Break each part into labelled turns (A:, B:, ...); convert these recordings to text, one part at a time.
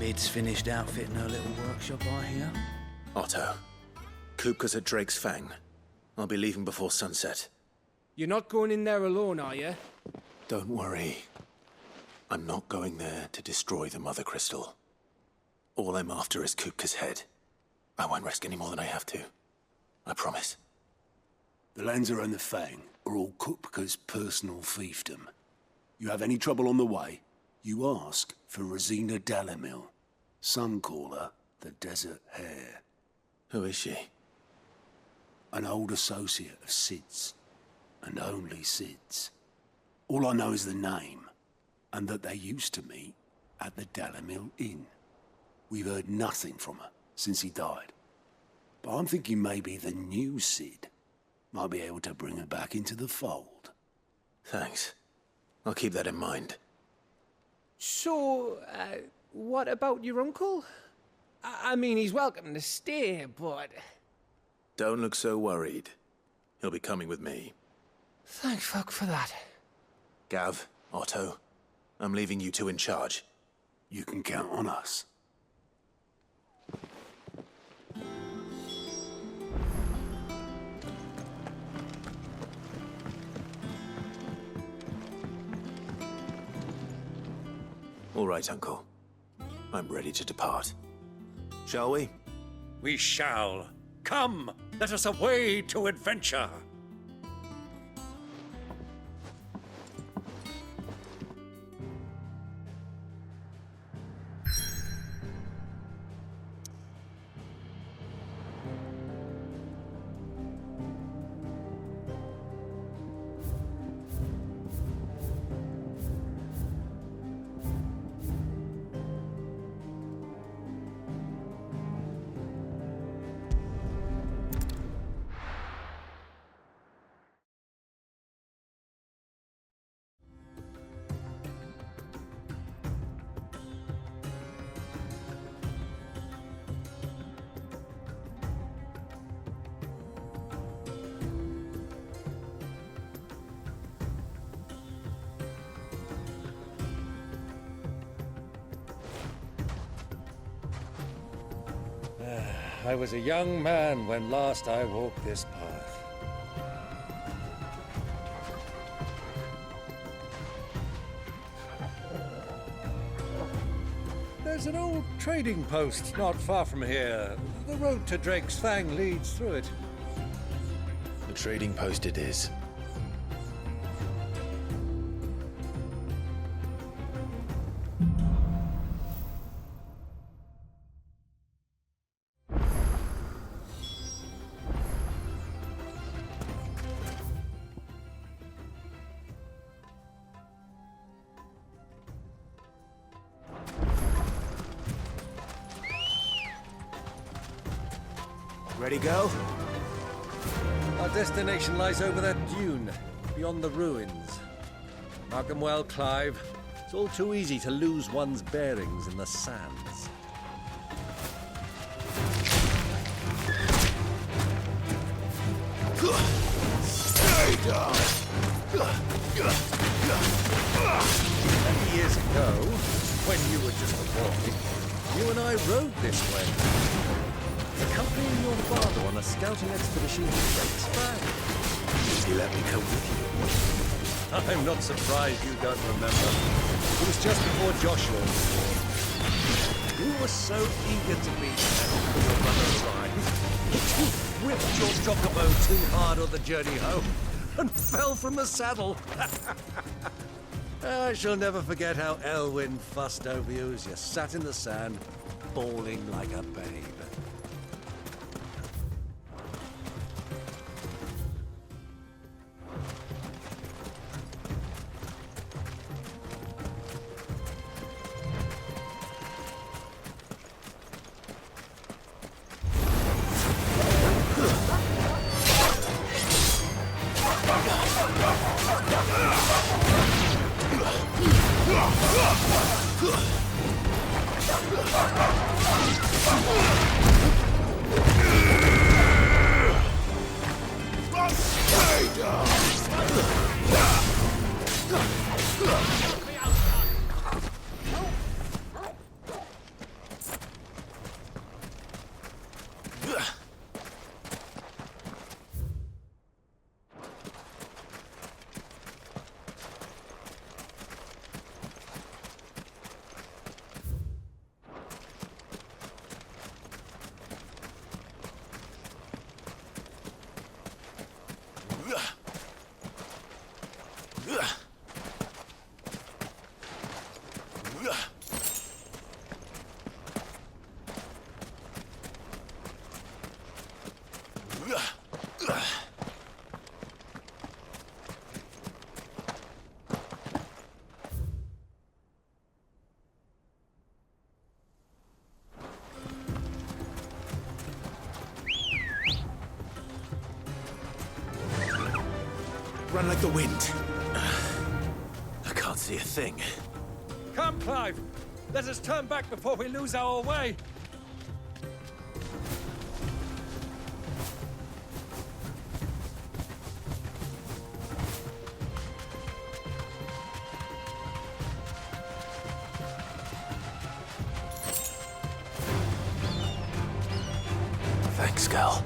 A: Vid's finished outfitting her little workshop, I hear.
B: Otto, Kupka's at Drake's Fang. I'll be leaving before sunset.
C: You're not going in there alone, are you?
B: Don't worry. I'm not going there to destroy the Mother Crystal. All I'm after is Kupka's head. I won't risk any more than I have to. I promise.
D: The Lancer and the Fang are all Kupka's personal fiefdom. You have any trouble on the way, you ask for Rosina Dalamil. Some call her the Desert Hare.
B: Who is she?
D: An old associate of Sid's, and only Sid's. All I know is the name, and that they used to meet at the Dalamil Inn. We've heard nothing from her since he died. But I'm thinking maybe the new Sid might be able to bring her back into the fold.
B: Thanks. I'll keep that in mind.
C: So, what about your uncle? I mean, he's welcome to stay, but...
B: Don't look so worried. He'll be coming with me.
C: Thank fuck for that.
B: Gav, Otto, I'm leaving you two in charge.
D: You can count on us.
B: All right, Uncle. I'm ready to depart. Shall we?
E: We shall. Come, let us away to adventure. I was a young man when last I walked this path. There's an old trading post not far from here. The road to Drake's Fang leads through it.
B: The trading post it is.
A: Ready, go?
E: Our destination lies over that dune, beyond the ruins. Mark 'em well, Clive. It's all too easy to lose one's bearings in the sands.
D: Stay down!
E: Many years ago, when you were just a boy, you and I rode this way. Accompanying your father on a scouting expedition to Drake's Fang.
D: He let me come with you.
E: I'm not surprised you don't remember. It was just before Joshua was born. You were so eager to be there when your mother arrived. You whipped your chocobo too hard on the journey home and fell from the saddle. I shall never forget how Elwyn fussed over you as you sat in the sand, bawling like a babe.
B: Run like the wind. I can't see a thing.
E: Come, Clive! Let us turn back before we lose our way!
B: Thanks, Gal.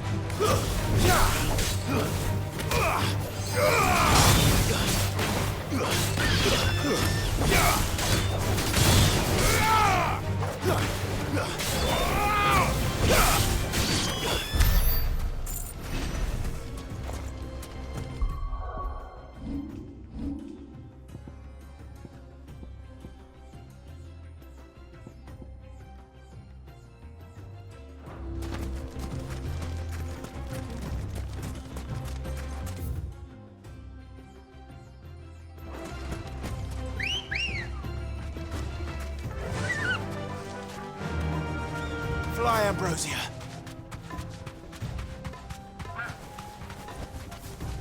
B: Fly, Ambrosia.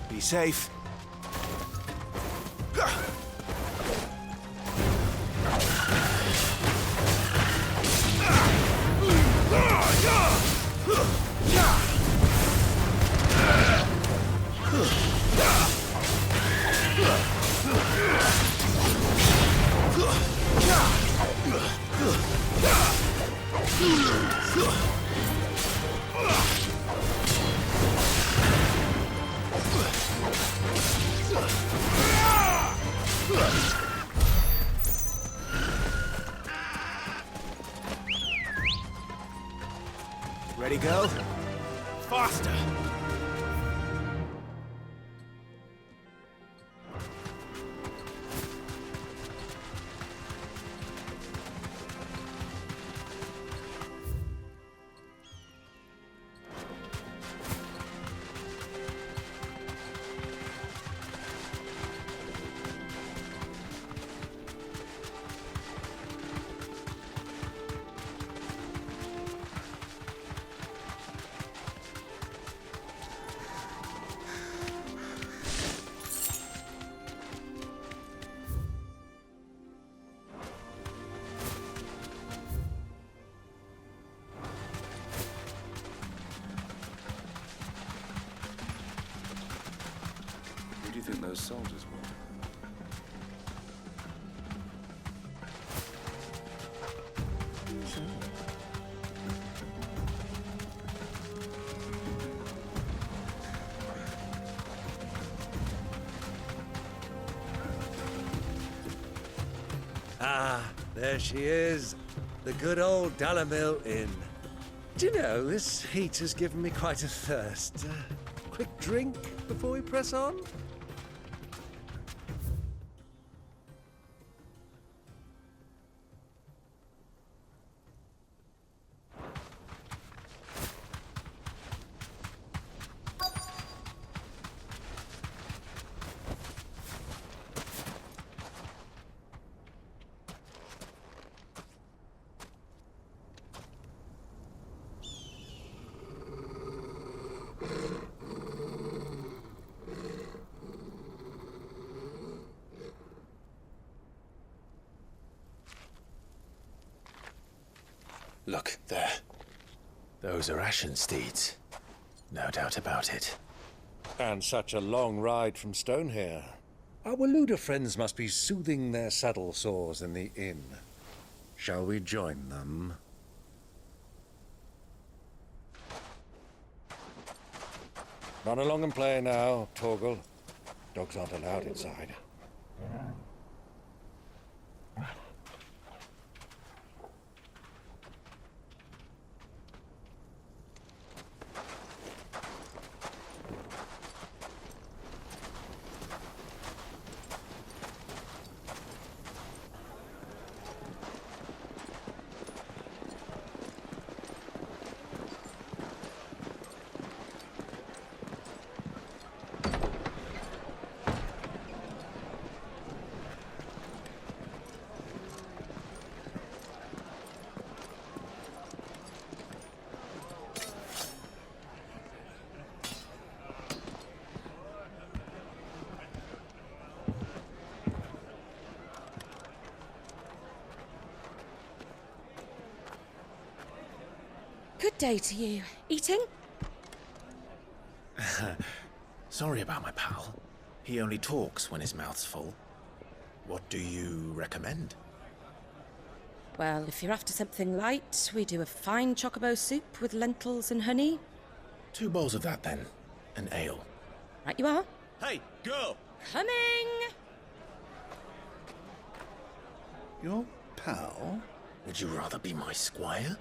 B: Be safe. Ready, go? Faster!
F: Who do you think those soldiers were?
E: Ah, there she is. The good old Dalamil Inn. Do you know, this heat has given me quite a thirst. Quick drink before we press on?
B: Look, there. Those are Ashen steeds. No doubt about it.
E: And such a long ride from Stone here. Our Luda friends must be soothing their saddle sores in the inn. Shall we join them? Run along and play now, Torgal. Dogs aren't allowed inside.
G: Good day to you. Eating?
B: Sorry about my pal. He only talks when his mouth's full. What do you recommend?
G: Well, if you're after something light, we do a fine chocobo soup with lentils and honey.
B: 2 bowls of that, then. An ale.
G: Right you are.
B: Hey, girl!
G: Coming!
F: Your pal?
B: Would you rather be my squire?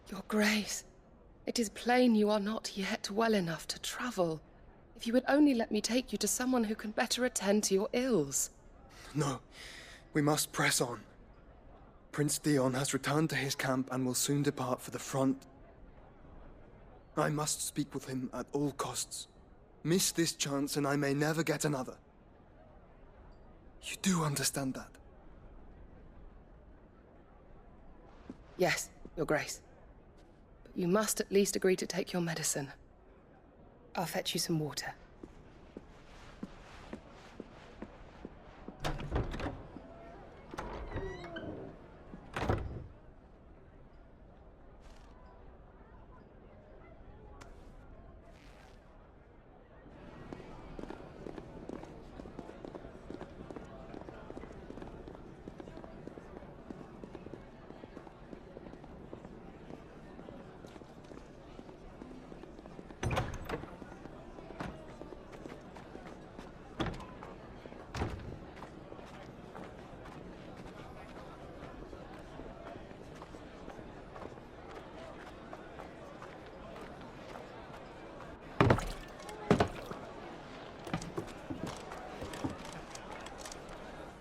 H: Your Grace, it is plain you are not yet well enough to travel. If you would only let me take you to someone who can better attend to your ills.
I: No, we must press on. Prince Theon has returned to his camp and will soon depart for the front. I must speak with him at all costs. Miss this chance and I may never get another. You do understand that?
H: Yes, Your Grace. But you must at least agree to take your medicine. I'll fetch you some water.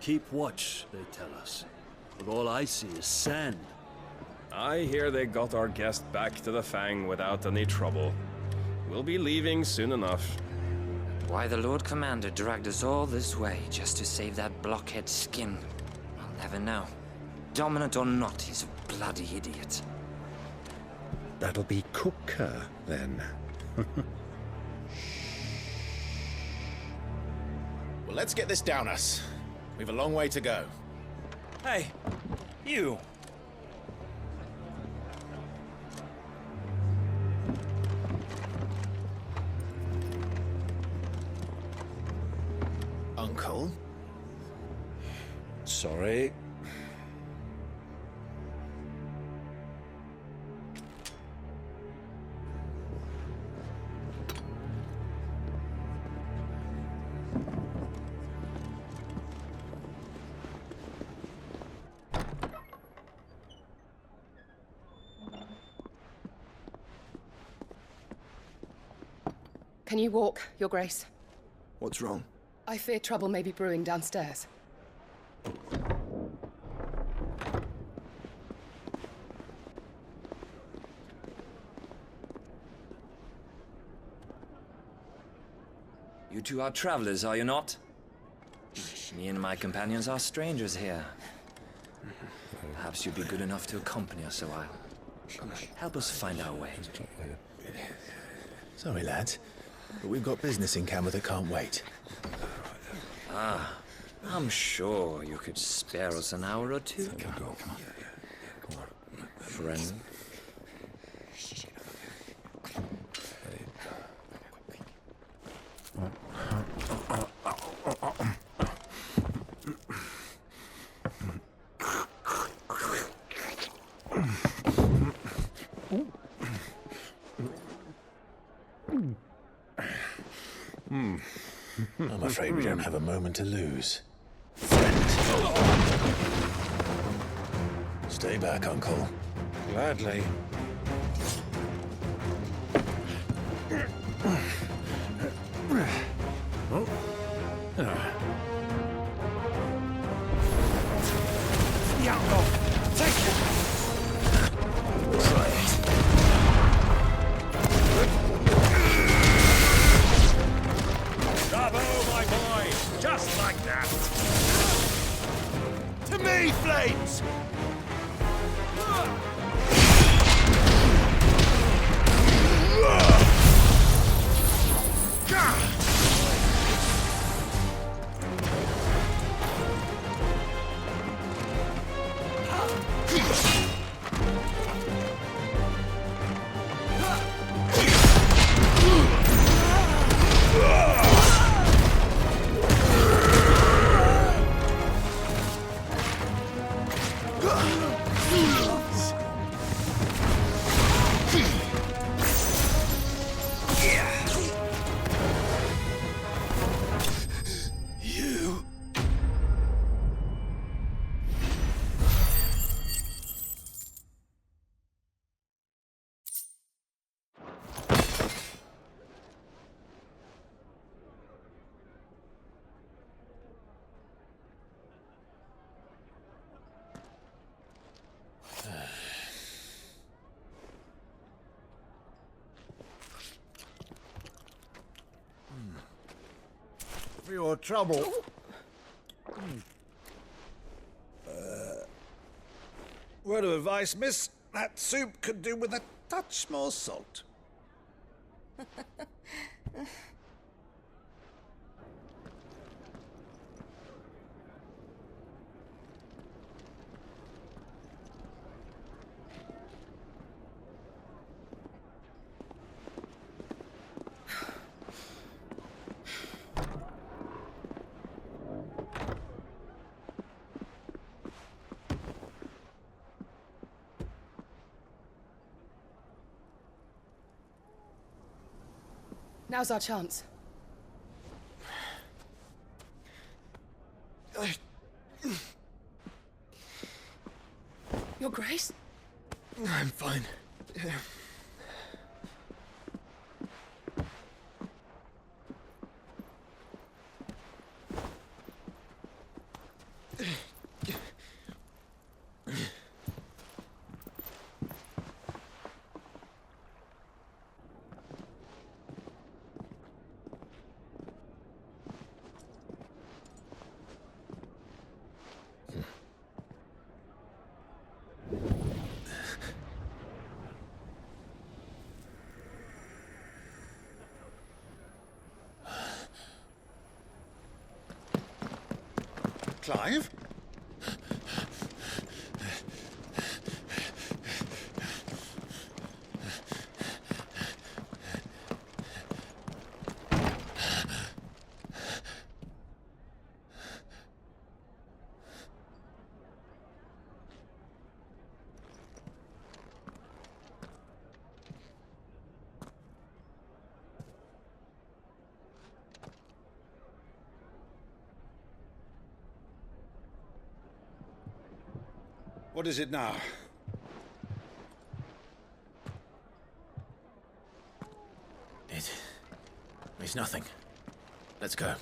D: Keep watch, they tell us. But all I see is sand.
E: I hear they got our guest back to the Fang without any trouble. We'll be leaving soon enough.
J: Why the Lord Commander dragged us all this way just to save that blockhead's skin, I'll never know. Dominant or not, he's a bloody idiot.
F: That'll be Cooker, then.
B: Well, let's get this down us. We've a long way to go.
A: Hey, you.
B: Uncle?
F: Sorry.
H: Can you walk, Your Grace?
I: What's wrong?
H: I fear trouble may be brewing downstairs.
J: You two are travelers, are you not? Me and my companions are strangers here. Perhaps you'd be good enough to accompany us a while. Help us find our way.
B: Sorry, lads, but we've got business in camera that can't wait.
J: Ah, I'm sure you could spare us an hour or two. Friend.
B: I'm afraid we don't have a moment to lose. Stay back, Uncle.
F: Gladly.
E: Bravo, my boy! Just like that!
B: To me, Flames!
F: For your trouble. Word of advice, miss. That soup could do with a touch more salt.
H: Now's our chance. Your Grace?
I: I'm fine. Yeah.
F: Clive? What is it now?
B: It's nothing. Let's go.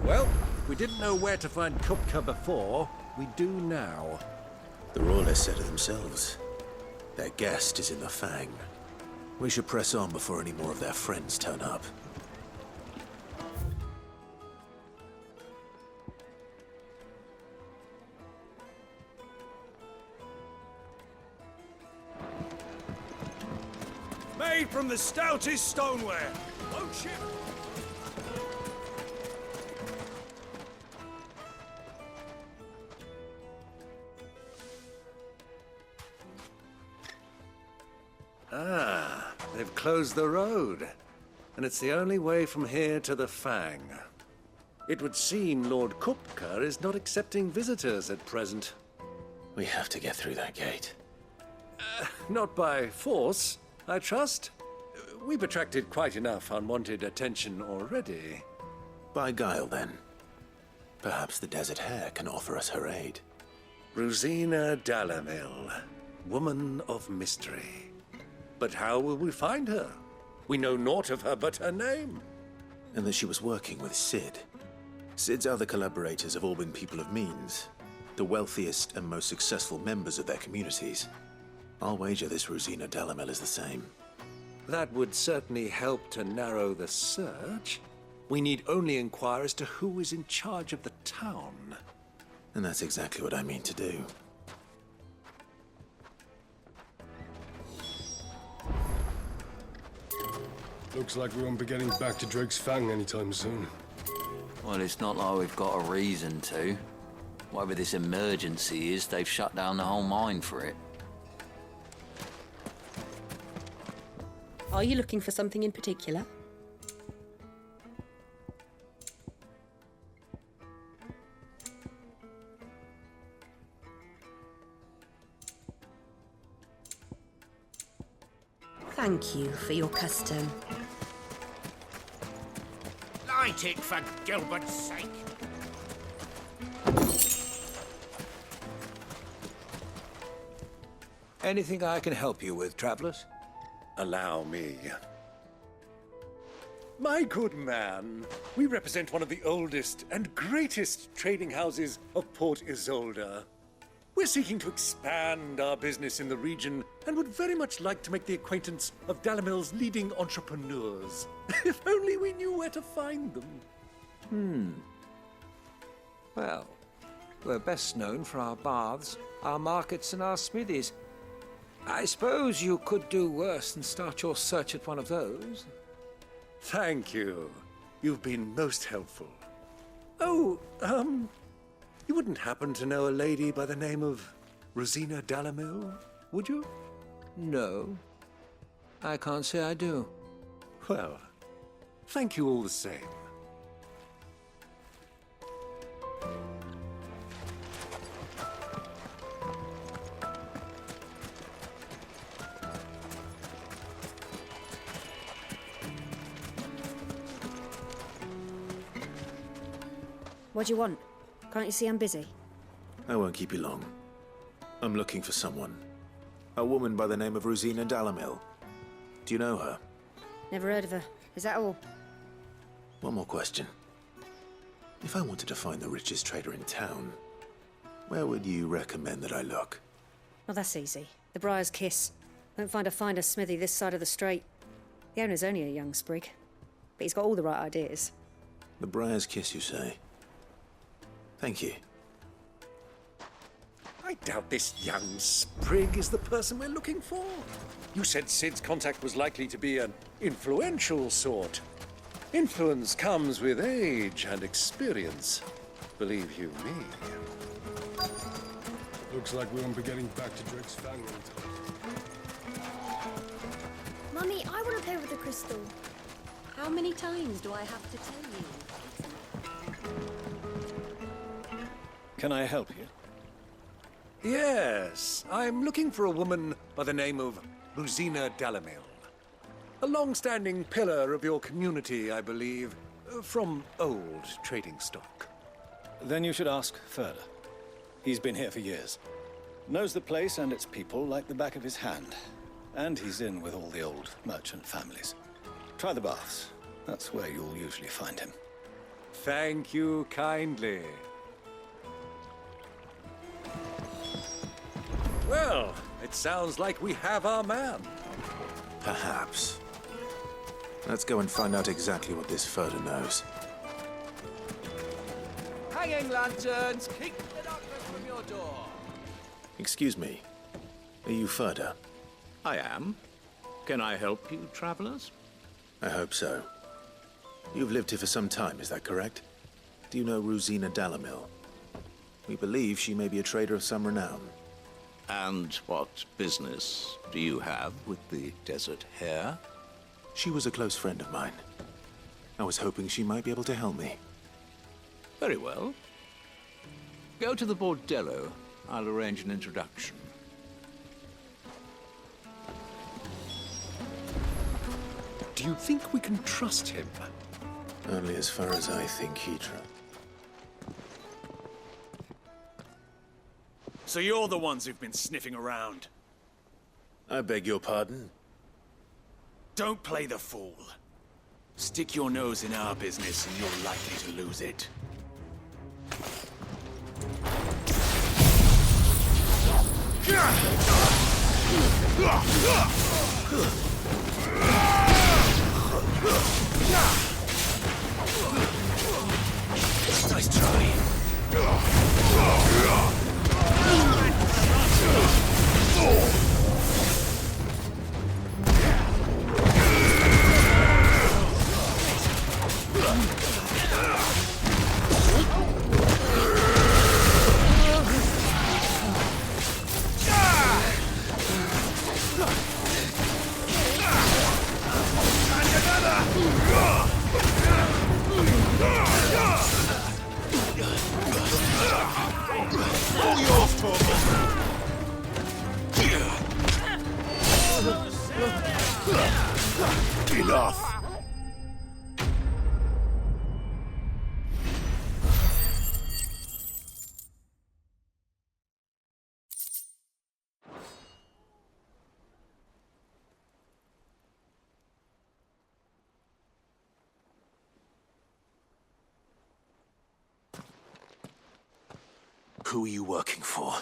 E: Well, we didn't know where to find Kupka before. We do now.
B: The Royalists said it themselves. Their guest is in the Fang. We should press on before any more of their friends turn up.
E: made from the stoutest stoneware. Won't you? Ah, they've closed the road. And it's the only way from here to the Fang. It would seem Lord Kupka is not accepting visitors at present.
B: We have to get through that gate.
E: Not by force, I trust. We've attracted quite enough unwanted attention already.
B: By guile, then. Perhaps the Desert Hare can offer us her aid.
E: Rosina Dalamil, woman of mystery. But how will we find her? We know naught of her but her name.
B: And that she was working with Sid. Sid's other collaborators have all been people of means, the wealthiest and most successful members of their communities. I'll wager this Rosina Dalamel is the same.
E: That would certainly help to narrow the search. We need only inquire as to who is in charge of the town.
B: And that's exactly what I mean to do.
K: Looks like we won't be getting back to Drake's Fang anytime soon.
L: Well, it's not like we've got a reason to. Whatever this emergency is, they've shut down the whole mine for it.
G: Are you looking for something in particular? Thank you for your custom.
F: Light it for Gilbert's sake.
E: Anything I can help you with, travelers? Allow me. My good man, we represent one of the oldest and greatest trading houses of Port Isolde. We're seeking to expand our business in the region and would very much like to make the acquaintance of Dalamil's leading entrepreneurs. If only we knew where to find them.
M: Well, we're best known for our baths, our markets, and our smithies. I suppose you could do worse than start your search at one of those.
E: Thank you. You've been most helpful. Oh, you wouldn't happen to know a lady by the name of Rosina Dalamil, would you?
M: No, I can't say I do.
E: Well, thank you all the same.
N: What do you want? Can't you see I'm busy?
B: I won't keep you long. I'm looking for someone. A woman by the name of Rosina Dalamil. Do you know her?
N: Never heard of her. Is that all?
B: One more question. If I wanted to find the richest trader in town, where would you recommend that I look?
N: Well, that's easy. The Briar's Kiss. Won't find a finer smithy this side of the strait. The owner's only a young sprig, but he's got all the right ideas.
B: The Briar's Kiss, you say? Thank you.
E: I doubt this young sprig is the person we're looking for. You said Sid's contact was likely to be an influential sort. Influence comes with age and experience. Believe you me.
K: Looks like we won't be getting back to Drake's Fang anytime.
O: Mummy, I want to play with the crystal.
N: How many times do I have to tell you?
F: Can I help you?
E: Yes, I'm looking for a woman by the name of Rosina Dalamil. A long-standing pillar of your community, I believe, from old trading stock.
F: Then you should ask further. He's been here for years. Knows the place and its people like the back of his hand. And he's in with all the old merchant families. Try the baths. That's where you'll usually find him.
E: Thank you kindly. Well, it sounds like we have our man.
B: Perhaps. Let's go and find out exactly what this Furder knows.
C: Hanging lanterns, keep the darkness from your door.
B: Excuse me. Are you Furder?
F: I am.
P: Can I help you, travelers?
B: I hope so. You've lived here for some time, is that correct? Do you know Rosina Dalamil? We believe she may be a trader of some renown.
P: And what business do you have with the Desert Hare?
B: She was a close friend of mine. I was hoping she might be able to help me.
P: Very well. Go to the bordello. I'll arrange an introduction.
E: Do you think we can trust him?
B: Only as far as I think he trusts.
Q: So you're the ones who've been sniffing around?
B: I beg your pardon?
Q: Don't play the fool. Stick your nose in our business and you're likely to lose it. Nice try.
D: Enough!
B: Who are you working for?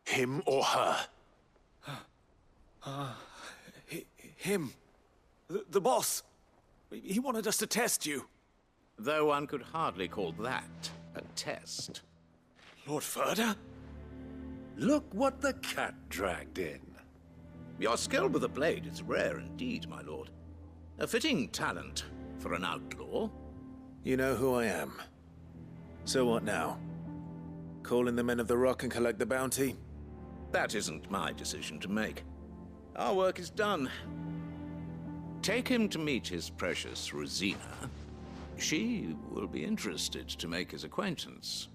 B: Him or her?
Q: Him. The boss. He wanted us to test you.
P: Though one could hardly call that a test.
Q: Lord Ferda?
E: Look what the cat dragged in.
P: Your skill with a blade is rare indeed, my lord. A fitting talent for an outlaw.
B: You know who I am. So what now? Call in the Men of the Rock and collect the bounty?
P: That isn't my decision to make. Our work is done. Take him to meet his precious Rosina. She will be interested to make his acquaintance.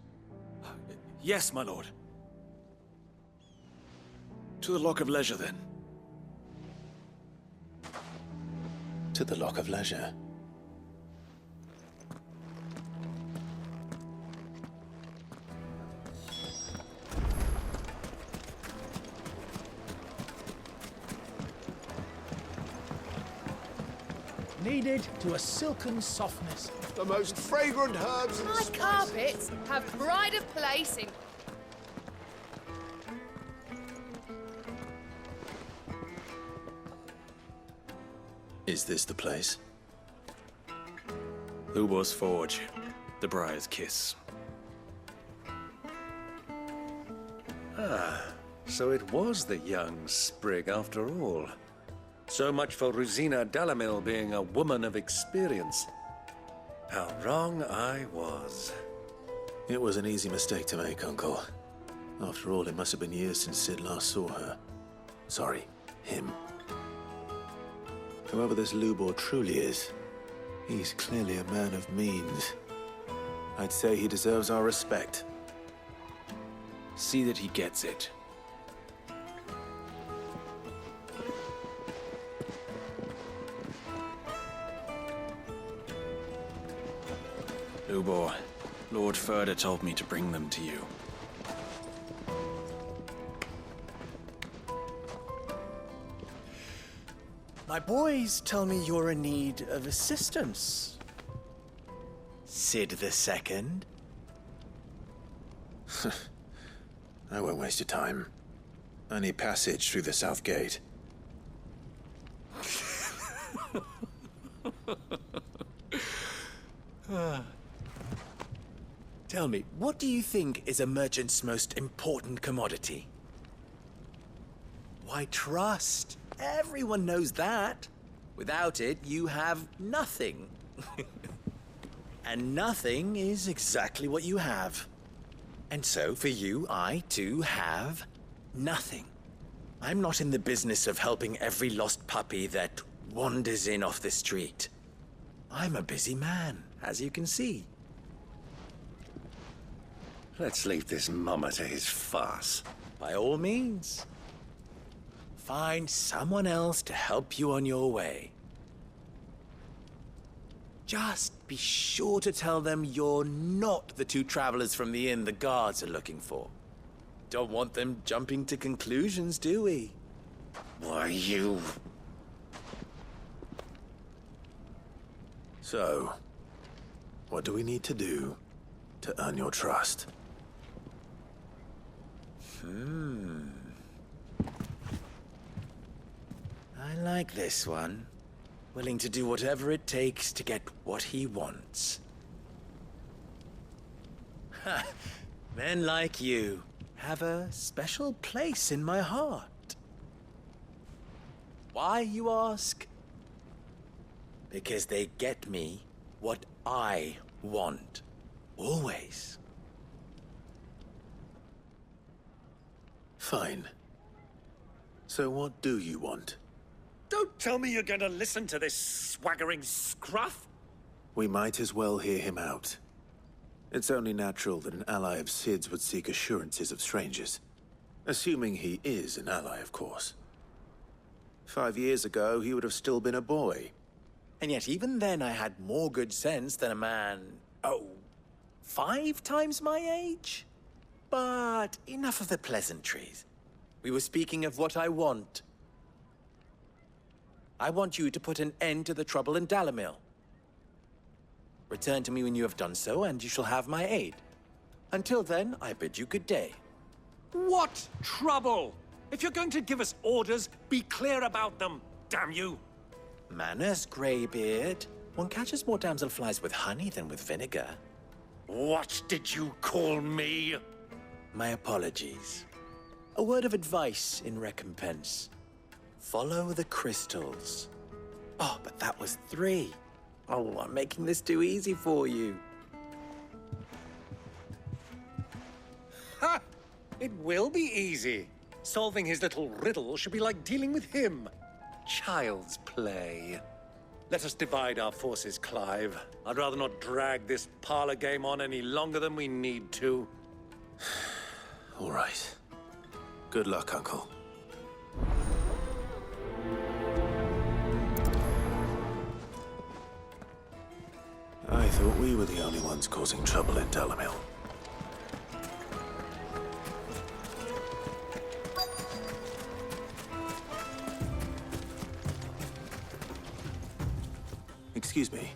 Q: Yes, my lord. To the Lock of Leisure, then.
B: To the Lock of Leisure.
R: Kneaded to a silken softness.
D: The most fragrant herbs and
H: My carpets have pride of place in...
B: Is this the place?
Q: Lubor's Forge. The Briar's Kiss.
E: Ah, so it was the young sprig after all. So much for Rosina Dalamil being a woman of experience. How wrong I was.
B: It was an easy mistake to make, Uncle. After all, it must have been years since Sid last saw her. Sorry, him. Whoever this Lubor truly is, he's clearly a man of means. I'd say he deserves our respect.
Q: See that he gets it. Lubor, Lord Ferda told me to bring them to you.
C: My boys tell me you're in need of assistance. Sid the Second?
B: I won't waste your time. I need passage through the south gate.
C: Tell me, what do you think is a merchant's most important commodity? Why, trust.
S: Everyone knows that. Without it, you have nothing. And nothing is exactly what you have. And so, for you, I, too, have nothing. I'm not in the business of helping every lost puppy that wanders in off the street. I'm a busy man, as you can see.
E: Let's leave this mummer to his farce.
S: By all means. Find someone else to help you on your way. Just be sure to tell them you're not the two travelers from the inn the guards are looking for. Don't want them jumping to conclusions, do we?
E: Why, you...
B: So, what do we need to do to earn your trust?
S: I like this one. Willing to do whatever it takes to get what he wants. Ha! Men like you have a special place in my heart. Why, you ask? Because they get me what I want. Always.
B: Fine. So what do you want?
E: Don't tell me you're going to listen to this swaggering scruff!
B: We might as well hear him out. It's only natural that an ally of Sid's would seek assurances of strangers. Assuming he is an ally, of course. 5 years ago, he would have still been a boy.
S: And yet even then I had more good sense than a man, 5 times my age? But enough of the pleasantries. We were speaking of what I want. I want you to put an end to the trouble in Dalamil. Return to me when you have done so, and you shall have my aid. Until then, I bid you good day.
E: What trouble? If you're going to give us orders, be clear about them, damn you!
S: Manners, Greybeard. One catches more damselflies with honey than with vinegar.
E: What did you call me?
S: My apologies. A word of advice in recompense. Follow the crystals. Oh, but that was 3. Oh, I'm making this too easy for you.
E: Ha! It will be easy. Solving his little riddle should be like dealing with him. Child's play. Let us divide our forces, Clive. I'd rather not drag this parlor game on any longer than we need to.
B: All right. Good luck, Uncle. I thought we were the only ones causing trouble in Dalamil. Excuse me.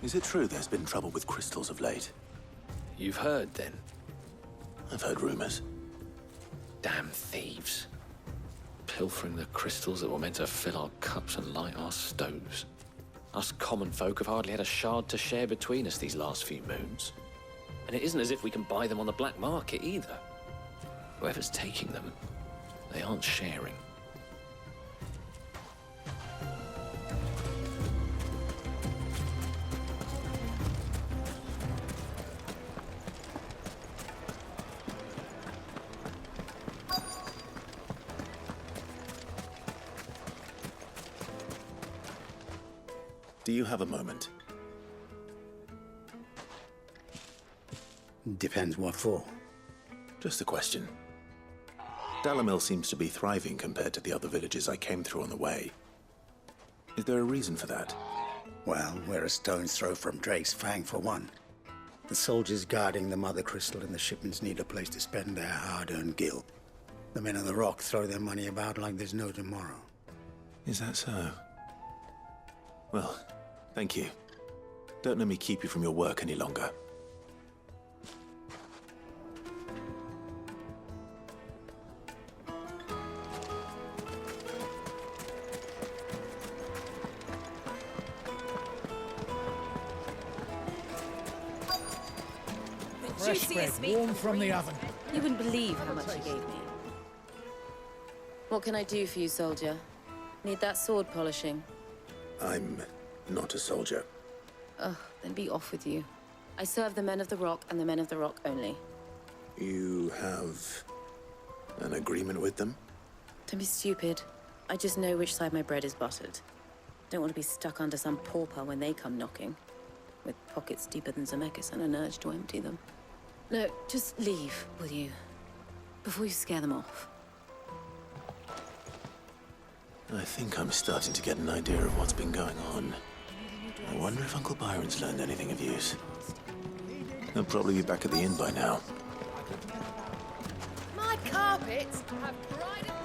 B: Is it true there's been trouble with crystals of late?
T: You've heard, then?
B: I've heard rumors.
T: Damn thieves. Pilfering the crystals that were meant to fill our cups and light our stoves. Us common folk have hardly had a shard to share between us these last few moons. And it isn't as if we can buy them on the black market either. Whoever's taking them, they aren't sharing.
B: Do you have a moment?
D: Depends what for.
B: Just a question. Dalamil seems to be thriving compared to the other villages I came through on the way. Is there a reason for that?
D: Well, we're a stone's throw from Drake's Fang, for one. The soldiers guarding the Mother Crystal and the shipments need a place to spend their hard-earned gil. The men of the Rock throw their money about like there's no tomorrow.
B: Is that so? Well, thank you. Don't let me keep you from your work any longer.
R: Fresh bread, warm from the oven.
G: You wouldn't believe how much he gave me. What can I do for you, soldier? Need that sword polishing?
B: I'm not a soldier.
G: Ugh, then be off with you. I serve the men of the Rock and the men of the Rock only.
B: You have an agreement with them?
G: Don't be stupid. I just know which side my bread is buttered. Don't want to be stuck under some pauper when they come knocking. With pockets deeper than Zemeckis and an urge to empty them. No, just leave, will you? Before you scare them off.
B: I think I'm starting to get an idea of what's been going on. I wonder if Uncle Byron's learned anything of use. He'll probably be back at the inn by now.
H: My carpets have bright and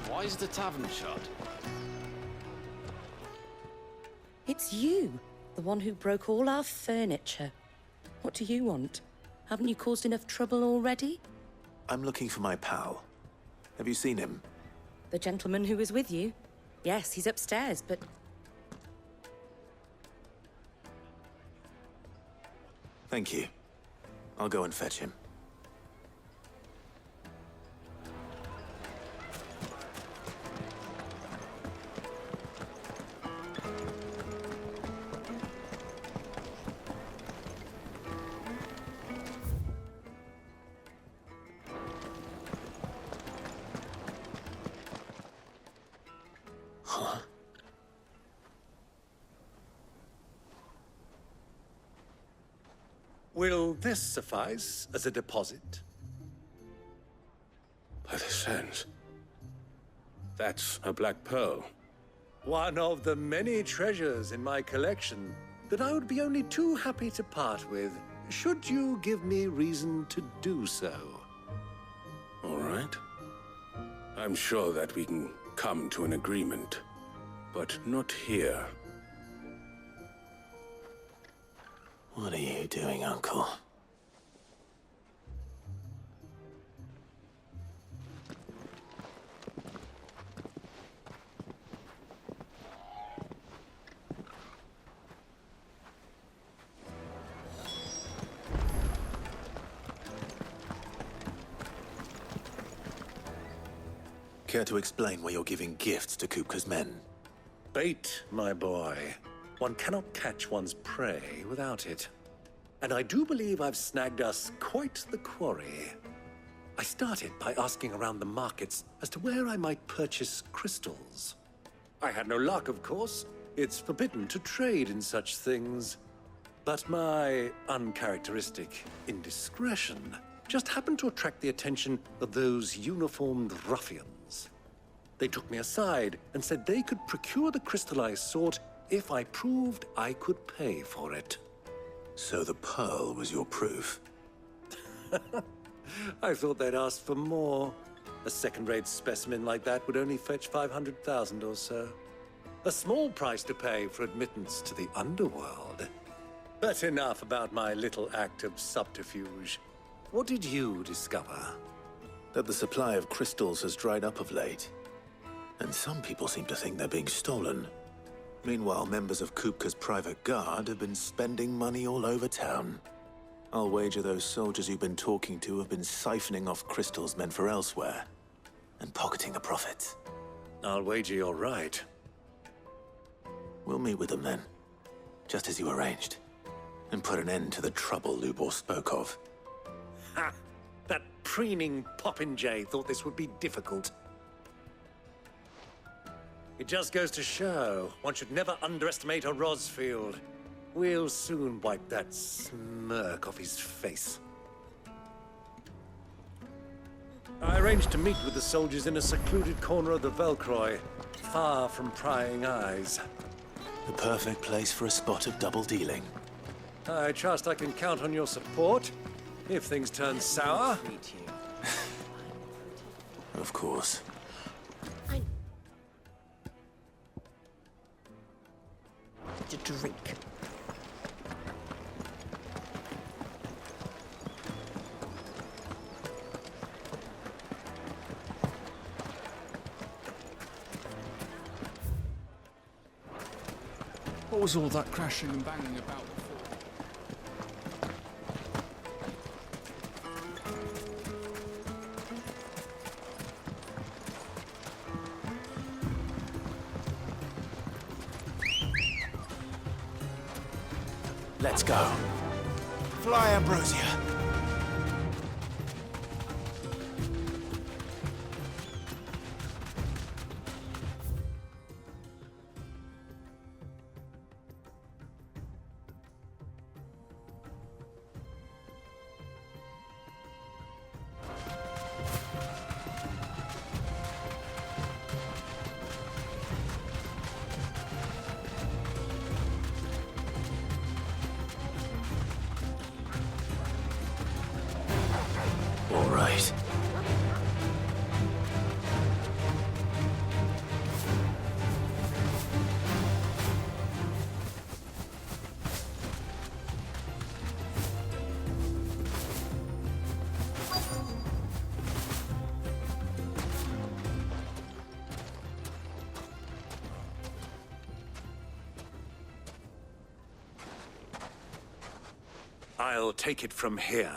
T: Why is the tavern shut?
G: It's you, the one who broke all our furniture. What do you want? Haven't you caused enough trouble already?
B: I'm looking for my pal. Have you seen him?
G: The gentleman who was with you? Yes, he's upstairs, but...
B: Thank you. I'll go and fetch him.
D: Will this suffice as a deposit?
K: By the sands. That's a black pearl.
D: One of the many treasures in my collection that I would be only too happy to part with, should you give me reason to do so.
K: All right. I'm sure that we can come to an agreement, but not here.
B: What are you doing, Uncle? Care to explain why you're giving gifts to Kupka's men?
D: Bait, my boy. One cannot catch one's prey without it. And I do believe I've snagged us quite the quarry. I started by asking around the markets as to where I might purchase crystals. I had no luck, of course. It's forbidden to trade in such things. But my uncharacteristic indiscretion just happened to attract the attention of those uniformed ruffians. They took me aside and said they could procure the crystal I sought if I proved I could pay for it.
B: So the pearl was your proof?
D: I thought they'd asked for more. A second-rate specimen like that would only fetch 500,000 or so. A small price to pay for admittance to the underworld. But enough about my little act of subterfuge. What did you discover?
B: That the supply of crystals has dried up of late. And some people seem to think they're being stolen. Meanwhile, members of Kupka's private guard have been spending money all over town. I'll wager those soldiers you've been talking to have been siphoning off crystals meant for elsewhere, and pocketing the profits.
D: I'll wager you're right.
B: We'll meet with them then, just as you arranged, and put an end to the trouble Lubor spoke of.
D: Ha! That preening popinjay thought this would be difficult. It just goes to show, one should never underestimate a Rosfield. We'll soon wipe that smirk off his face. I arranged to meet with the soldiers in a secluded corner of the Velcroy, far from prying eyes.
B: The perfect place for a spot of double dealing.
D: I trust I can count on your support, if things turn sour.
B: Of course.
N: To drink.
R: What was all that crashing and banging about before?
B: Let's go. Fly, Ambrosia. All right.
D: I'll take it from here.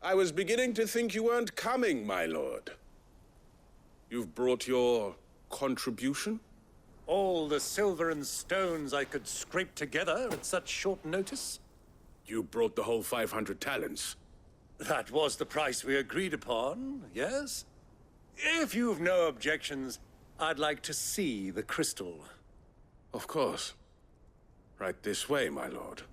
K: I was beginning to think you weren't coming, my lord. You've brought your contribution?
F: All the silver and stones I could scrape together at such short notice?
K: You brought the whole 500 talents.
F: That was the price we agreed upon, yes? If you've no objections, I'd like to see the crystal.
K: Of course. Right this way, my lord.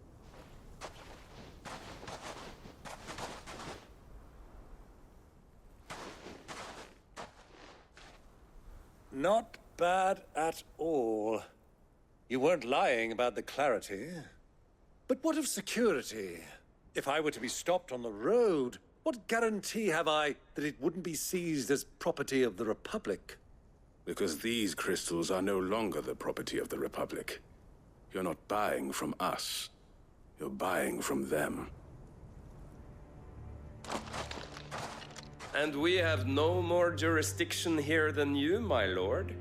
F: Not bad at all. You weren't lying about the clarity. But what of security? If I were to be stopped on the road, what guarantee have I that it wouldn't be seized as property of the Republic?
K: Because these crystals are no longer the property of the Republic. You're not buying from us. You're buying from them.
U: And we have no more jurisdiction here than you, my lord.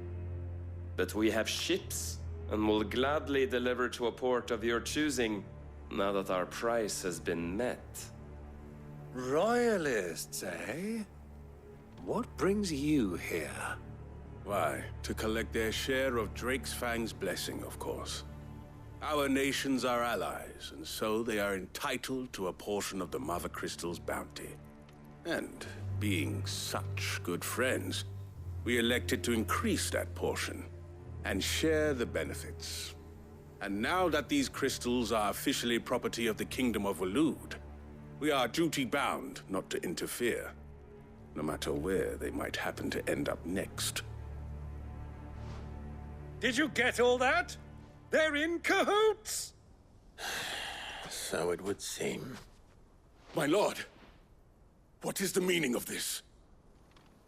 U: But we have ships, and will gladly deliver to a port of your choosing, now that our price has been met.
F: Royalists, eh? What brings you here?
K: Why, to collect their share of Drake's Fang's blessing, of course. Our nations are allies, and so they are entitled to a portion of the Mother Crystal's bounty. And being such good friends, we elected to increase that portion and share the benefits. And now that these crystals are officially property of the Kingdom of Waloed, we are duty-bound not to interfere, no matter where they might happen to end up next.
F: Did you get all that? They're in cahoots!
B: So it would seem.
K: My lord, what is the meaning of this?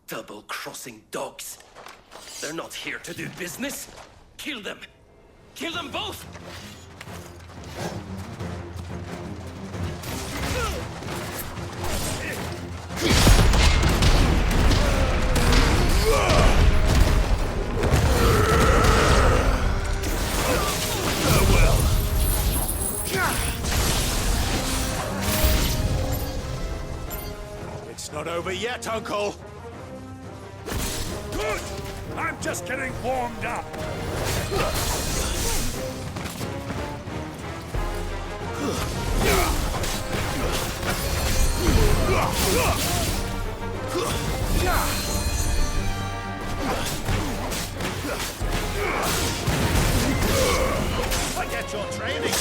U: Double-crossing dogs. They're not here to do business. Kill them. Kill them both!
D: It's not over yet, Uncle!
F: Good! I'm just getting warmed up!
E: I get your training!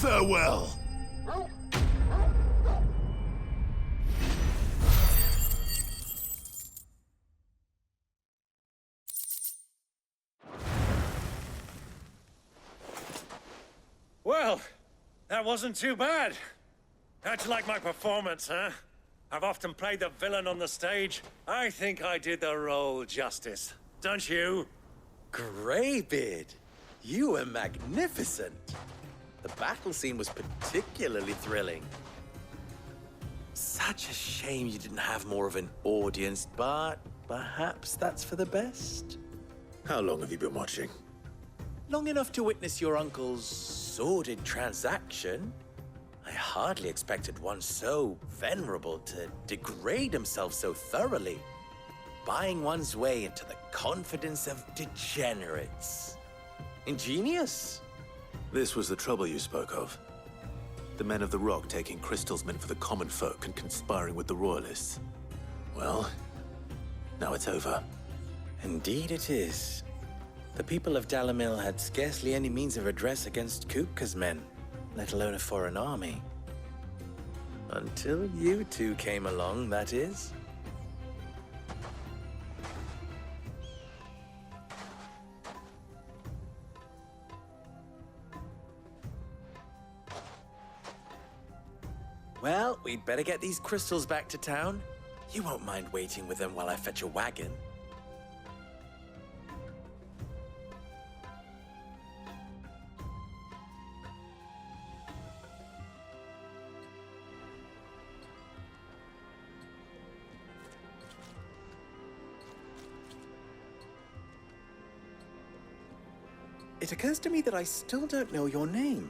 K: Farewell.
E: Well, that wasn't too bad. How'd you like my performance, huh? I've often played the villain on the stage. I think I did the role justice. Don't you?
S: Greybeard, you were magnificent. The battle scene was particularly thrilling. Such a shame you didn't have more of an audience, but perhaps that's for the best.
B: How long have you been watching?
S: Long enough to witness your uncle's sordid transaction. I hardly expected one so venerable to degrade himself so thoroughly, buying one's way into the confidence of degenerates. Ingenious.
B: This was the trouble you spoke of. The men of the Rock taking Crystal's men for the common folk and conspiring with the Royalists. Well, now it's over.
S: Indeed it is. The people of Dalamil had scarcely any means of redress against Kupka's men, let alone a foreign army. Until you two came along, that is. Well, we'd better get these crystals back to town. You won't mind waiting with them while I fetch a wagon. It occurs to me that I still don't know your name.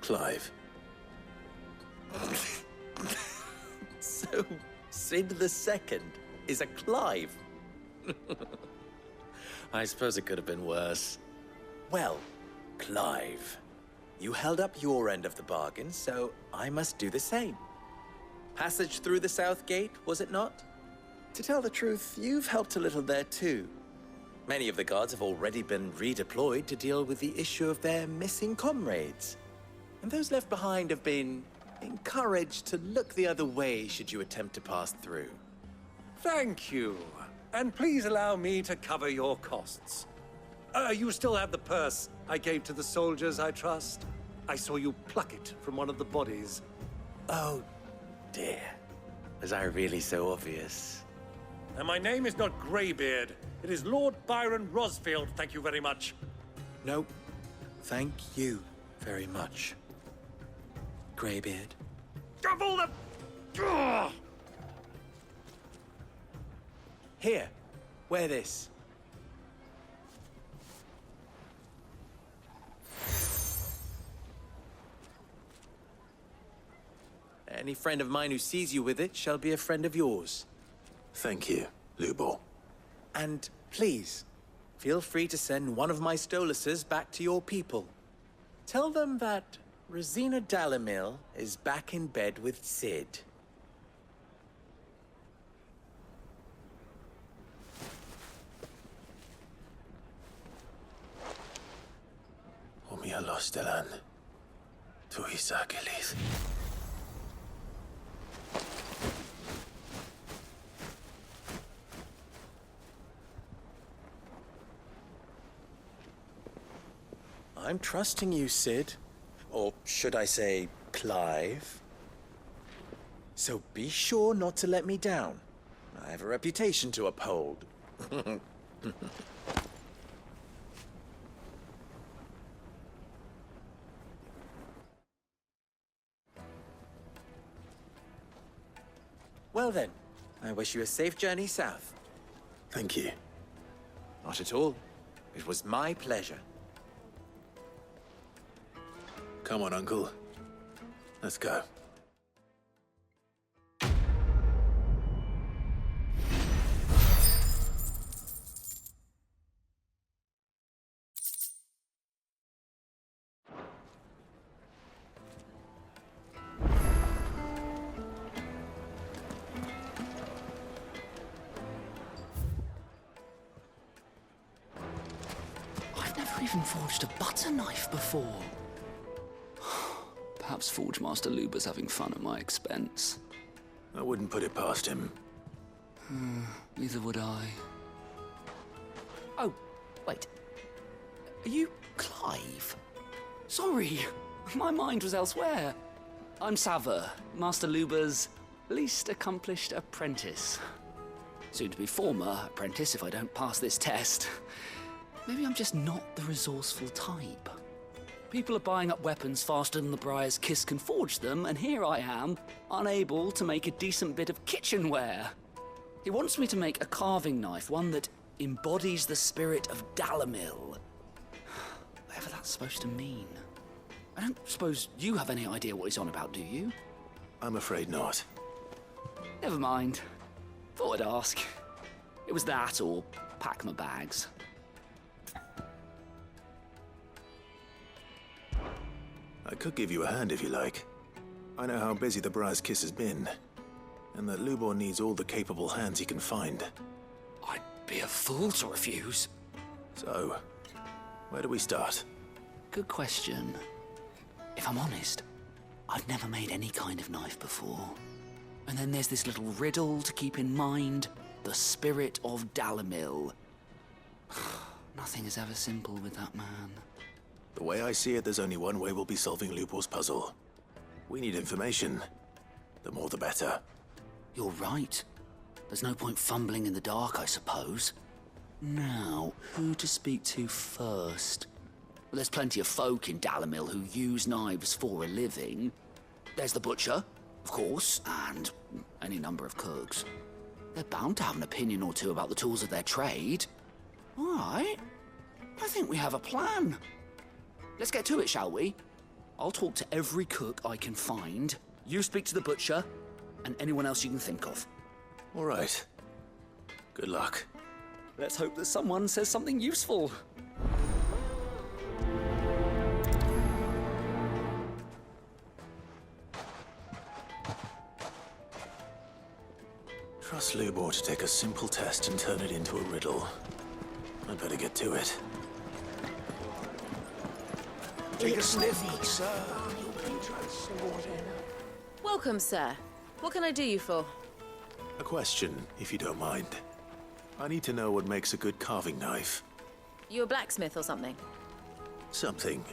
B: Clive.
S: So, Sid the Second is a Clive? I suppose it could have been worse. Well, Clive, you held up your end of the bargain, so I must do the same. Passage through the South Gate, was it not? To tell the truth, you've helped a little there too. Many of the guards have already been redeployed to deal with the issue of their missing comrades. And those left behind have been encouraged to look the other way should you attempt to pass through.
E: Thank you. And please allow me to cover your costs. You still have the purse I gave to the soldiers, I trust? I saw you pluck it from one of the bodies.
S: Oh, dear. Was I really so obvious?
E: And my name is not Greybeard. It is Lord Byron Rosfield, thank you very much.
S: No, thank you very much, Greybeard.
E: Of all the... Ugh!
S: Here, wear this. Any friend of mine who sees you with it shall be a friend of yours.
B: Thank you, Lubor.
S: And please, feel free to send one of my Stoluses back to your people. Tell them that Rosina Dalamil is back in bed with Sid.
B: Omia Lostelan. Tu Isakelis.
S: I'm trusting you, Sid. Or should I say, Clive? So be sure not to let me down. I have a reputation to uphold. Well then, I wish you a safe journey south.
B: Thank you.
S: Not at all. It was my pleasure.
B: Come on, Uncle. Let's go.
A: never even forged a butter knife before. Perhaps Forge Master Luber's having fun at my expense.
B: I wouldn't put it past him.
A: Neither would I.
V: Oh, wait. Are you Clive?
A: Sorry, my mind was elsewhere. I'm Sava, Master Luber's least accomplished apprentice. Soon to be former apprentice if I don't pass this test. Maybe I'm just not the resourceful type. People are buying up weapons faster than the Briar's Kiss can forge them, and here I am, unable to make a decent bit of kitchenware. He wants me to make a carving knife, one that embodies the spirit of Dalamil. Whatever that's supposed to mean. I don't suppose you have any idea what he's on about, do you?
B: I'm afraid not.
A: Never mind. Thought I'd ask. It was that or pack my bags.
B: I could give you a hand if you like. I know how busy the Briar's Kiss has been, and that Lubor needs all the capable hands he can find.
A: I'd be a fool to refuse.
B: So, where do we start?
A: Good question. If I'm honest, I've never made any kind of knife before. And then there's this little riddle to keep in mind. The spirit of Dalamil. Nothing is ever simple with that man.
B: The way I see it, there's only one way we'll be solving Lubor's puzzle. We need information. The more the better.
A: You're right. There's no point fumbling in the dark, I suppose. Now, who to speak to first? Well, there's plenty of folk in Dalamil who use knives for a living. There's the butcher, of course, and any number of cooks. They're bound to have an opinion or two about the tools of their trade. All right. I think we have a plan. Let's get to it, shall we? I'll talk to every cook I can find. You speak to the butcher, and anyone else you can think of.
B: All right. Good luck.
A: Let's hope that someone says something useful.
B: Trust Lubor to take a simple test and turn it into a riddle. I'd better get to it.
Q: Take a sniff, sir.
G: Welcome, sir. What can I do you for?
B: A question, if you don't mind. I need to know what makes a good carving knife.
G: You a blacksmith or something?
B: Something,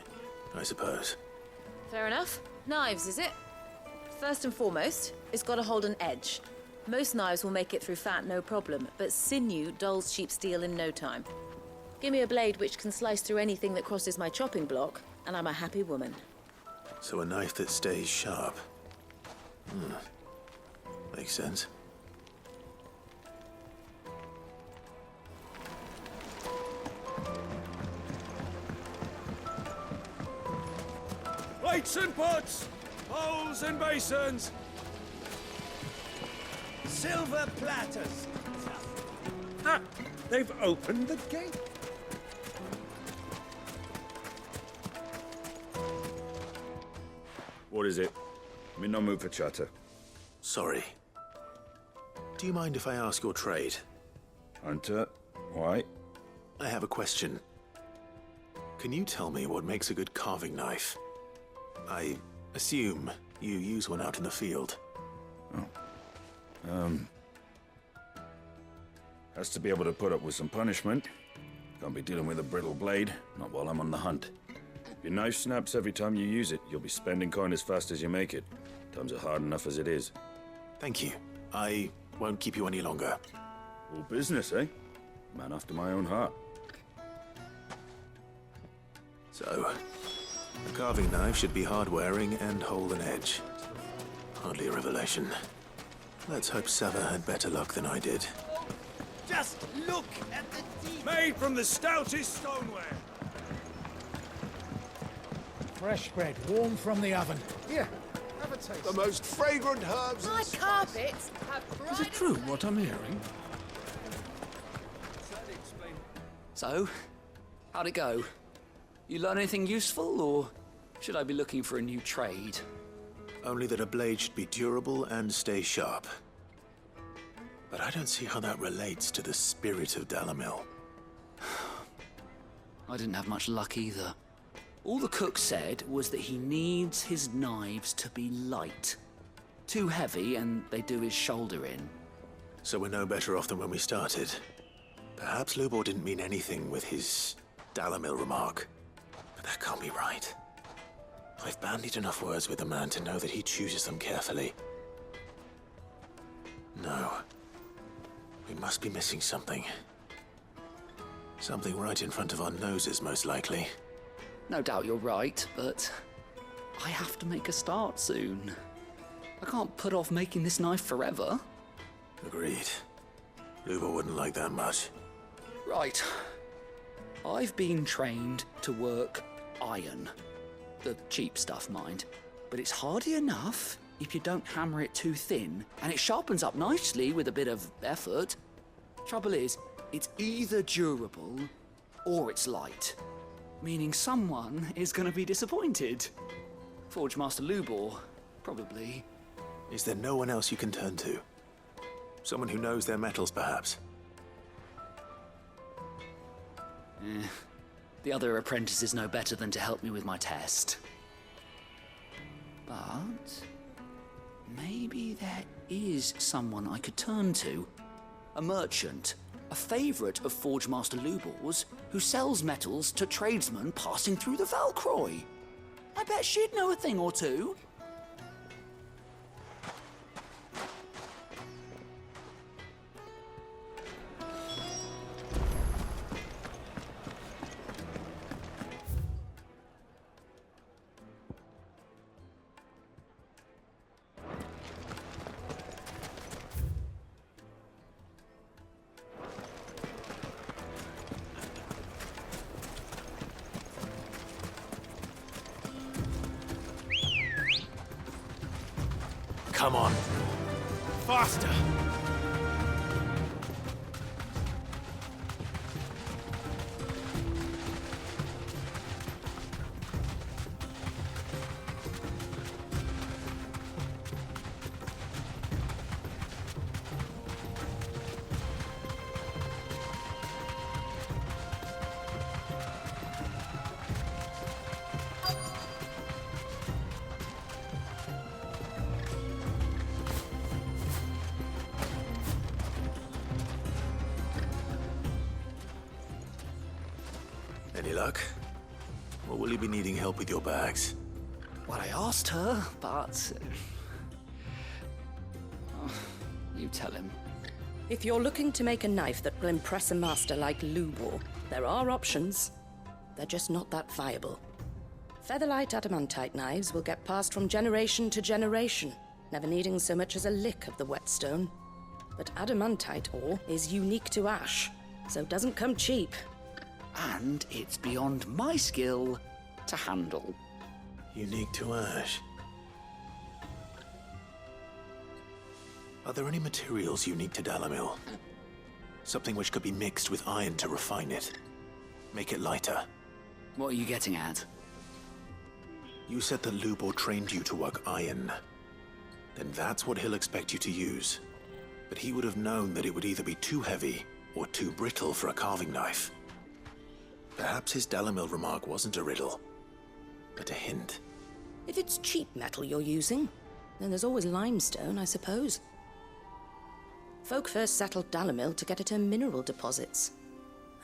B: I suppose.
G: Fair enough. Knives, is it? First and foremost, it's got to hold an edge. Most knives will make it through fat, no problem, but sinew dulls cheap steel in no time. Give me a blade which can slice through anything that crosses my chopping block, and I'm a happy woman.
B: So a knife that stays sharp. Makes sense.
Q: Plates and pots! Bowls and basins!
E: Silver platters! Ah! They've opened the gate!
W: What is it? I'm in no mood for chatter.
B: Sorry. Do you mind if I ask your trade?
W: Hunter, why?
B: I have a question. Can you tell me what makes a good carving knife? I assume you use one out in the field.
W: Has to be able to put up with some punishment. Can't be dealing with a brittle blade, not while I'm on the hunt. If your knife snaps every time you use it, you'll be spending coin as fast as you make it. Times are hard enough as it is.
B: Thank you. I won't keep you any longer.
W: All business, eh? Man after my own heart.
B: So, a carving knife should be hard-wearing and hold an edge. Hardly a revelation. Let's hope Sava had better luck than I did.
E: Just look at the detail!
Q: Made from the stoutest stoneware!
R: Fresh bread, warm from the oven. Here, have a taste.
D: The most fragrant herbs
H: My carpets have bright...
D: Is it true what I'm hearing?
A: So, how'd it go? You learn anything useful, or should I be looking for a new trade?
B: Only that a blade should be durable and stay sharp. But I don't see how that relates to the spirit of Dalamil.
A: I didn't have much luck either. All the cook said was that he needs his knives to be light. Too heavy and they do his shoulder in.
B: So we're no better off than when we started. Perhaps Lubor didn't mean anything with his Dalamil remark. But that can't be right. I've bandied enough words with the man to know that he chooses them carefully. No. We must be missing something. Something right in front of our noses, most likely.
A: No doubt you're right, but I have to make a start soon. I can't put off making this knife forever.
B: Agreed. Lubor wouldn't like that much.
A: Right. I've been trained to work iron. The cheap stuff, mind. But it's hardy enough if you don't hammer it too thin, and it sharpens up nicely with a bit of effort. Trouble is, it's either durable or it's light. Meaning someone is going to be disappointed. Forge Master Lubor, probably.
B: Is there no one else you can turn to? Someone who knows their metals, perhaps?
A: The other apprentice is no better than to help me with my test. But maybe there is someone I could turn to. A merchant, a favourite of Forge Master Lubor's, who sells metals to tradesmen passing through the Valcroy. I bet she'd know a thing or two.
B: Come on.
Q: Faster!
B: Any luck? Or will you be needing help with your bags?
A: Well, I asked her, but... you tell him.
I: If you're looking to make a knife that will impress a master like Lubor, there are options. They're just not that viable. Featherlight adamantite knives will get passed from generation to generation, never needing so much as a lick of the whetstone. But adamantite ore is unique to ash, so it doesn't come cheap.
A: And it's beyond my skill to handle.
B: Unique to ash. Are there any materials unique to Dalamil? Something which could be mixed with iron to refine it. Make it lighter.
A: What are you getting at?
B: You said that Lubor trained you to work iron. Then that's what he'll expect you to use. But he would have known that it would either be too heavy or too brittle for a carving knife. Perhaps his Dalamil remark wasn't a riddle, but a hint.
I: If it's cheap metal you're using, then there's always limestone, I suppose. Folk first settled Dalamil to get at her mineral deposits.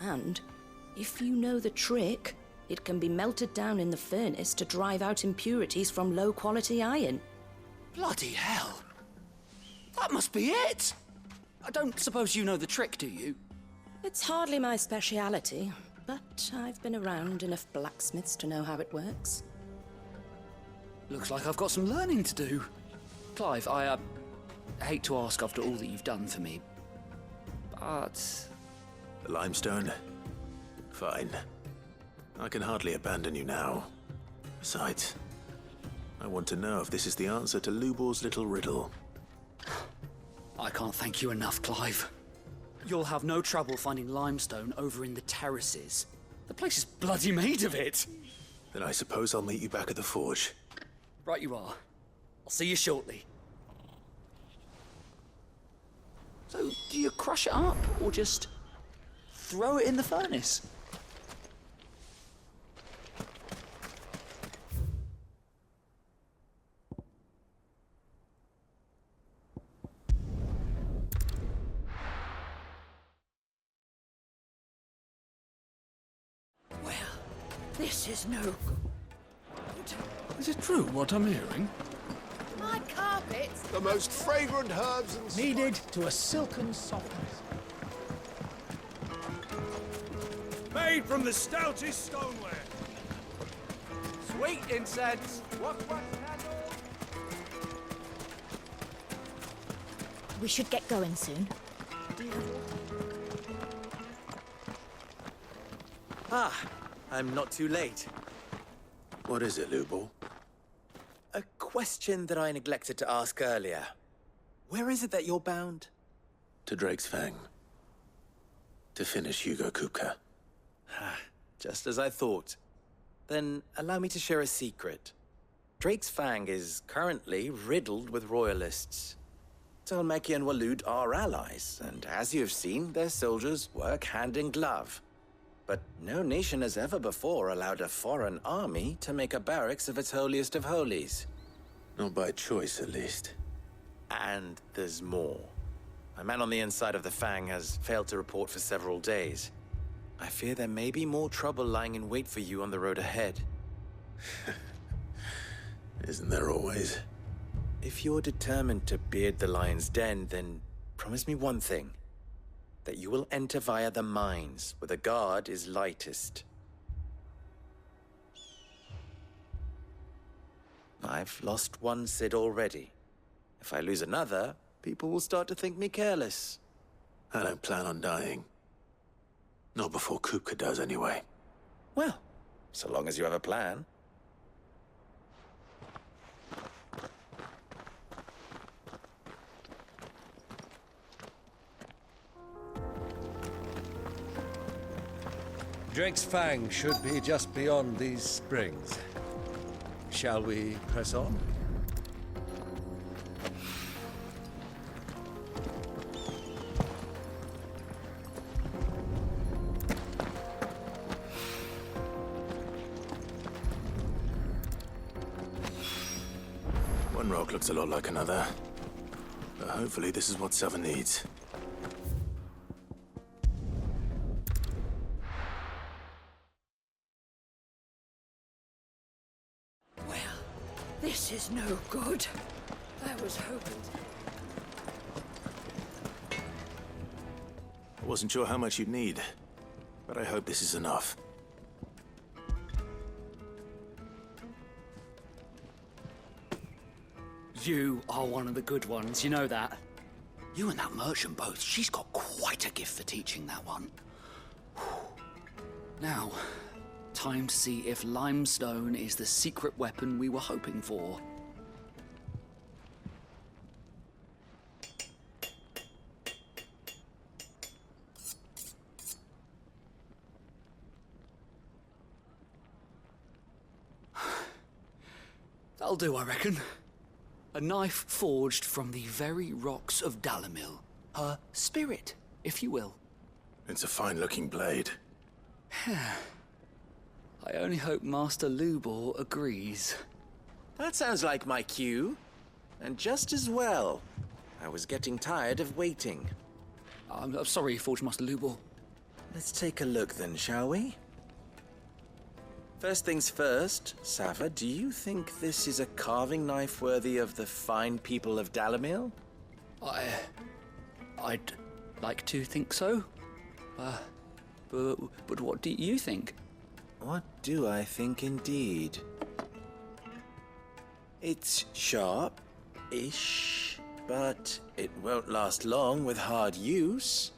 I: And, if you know the trick, it can be melted down in the furnace to drive out impurities from low-quality iron.
A: Bloody hell! That must be it! I don't suppose you know the trick, do you?
I: It's hardly my speciality, but I've been around enough blacksmiths to know how it works.
A: Looks like I've got some learning to do. Clive, I hate to ask after all that you've done for me, but...
B: The limestone? Fine. I can hardly abandon you now. Besides, I want to know if this is the answer to Lubor's little riddle.
A: I can't thank you enough, Clive. You'll have no trouble finding limestone over in the terraces. The place is bloody made of it.
B: Then I suppose I'll meet you back at the forge.
A: Right you are. I'll see you shortly. So, do you crush it up, or just throw it in the furnace?
V: this is no good.
W: Is it true what I'm hearing?
H: My carpets!
E: The most fragrant herbs and
R: Kneaded to a silken softness.
E: made from the stoutest stoneware.
C: Sweet incense.
J: We should get going soon.
S: Ah, I'm not too late.
B: What is it, Lubor?
S: A question that I neglected to ask earlier. Where is it that you're bound?
B: To Drake's Fang. To finish Hugo Kupka.
S: Just as I thought. Then allow me to share a secret. Drake's Fang is currently riddled with royalists. Talmeki and Waloed are allies, and as you have seen, their soldiers work hand in glove. But no nation has ever before allowed a foreign army to make a barracks of its holiest of holies.
B: Not by choice, at least.
S: And there's more. A man on the inside of the Fang has failed to report for several days. I fear there may be more trouble lying in wait for you on the road ahead.
B: Isn't there always?
S: If you're determined to beard the lion's den, then promise me one thing. That you will enter via the mines, where the guard is lightest. I've lost one Cid already. If I lose another, people will start to think me careless.
B: I don't plan on dying. Not before Kupka does, anyway.
S: Well, so long as you have a plan.
E: Drake's Fang should be just beyond these springs. Shall we press on?
B: One rock looks a lot like another. But hopefully this is what Sava needs.
V: This is no good. I was hoping.
B: I wasn't sure how much you'd need, but I hope this is enough.
A: You are one of the good ones, you know that. You and that merchant both, she's got quite a gift for teaching, that one. Now, time to see if limestone is the secret weapon we were hoping for. That'll do, I reckon. A knife forged from the very rocks of Dalamil. Her spirit, if you will.
B: It's a fine-looking blade.
A: I only hope Master Lubor agrees.
S: That sounds like my cue. And just as well. I was getting tired of waiting.
A: I'm sorry, Forge Master Lubor.
S: Let's take a look then, shall we? First things first, Sava, do you think this is a carving knife worthy of the fine people of Dalamil?
A: I'd like to think so. But what do you think?
S: What do I think indeed? It's sharp-ish, but it won't last long with hard use.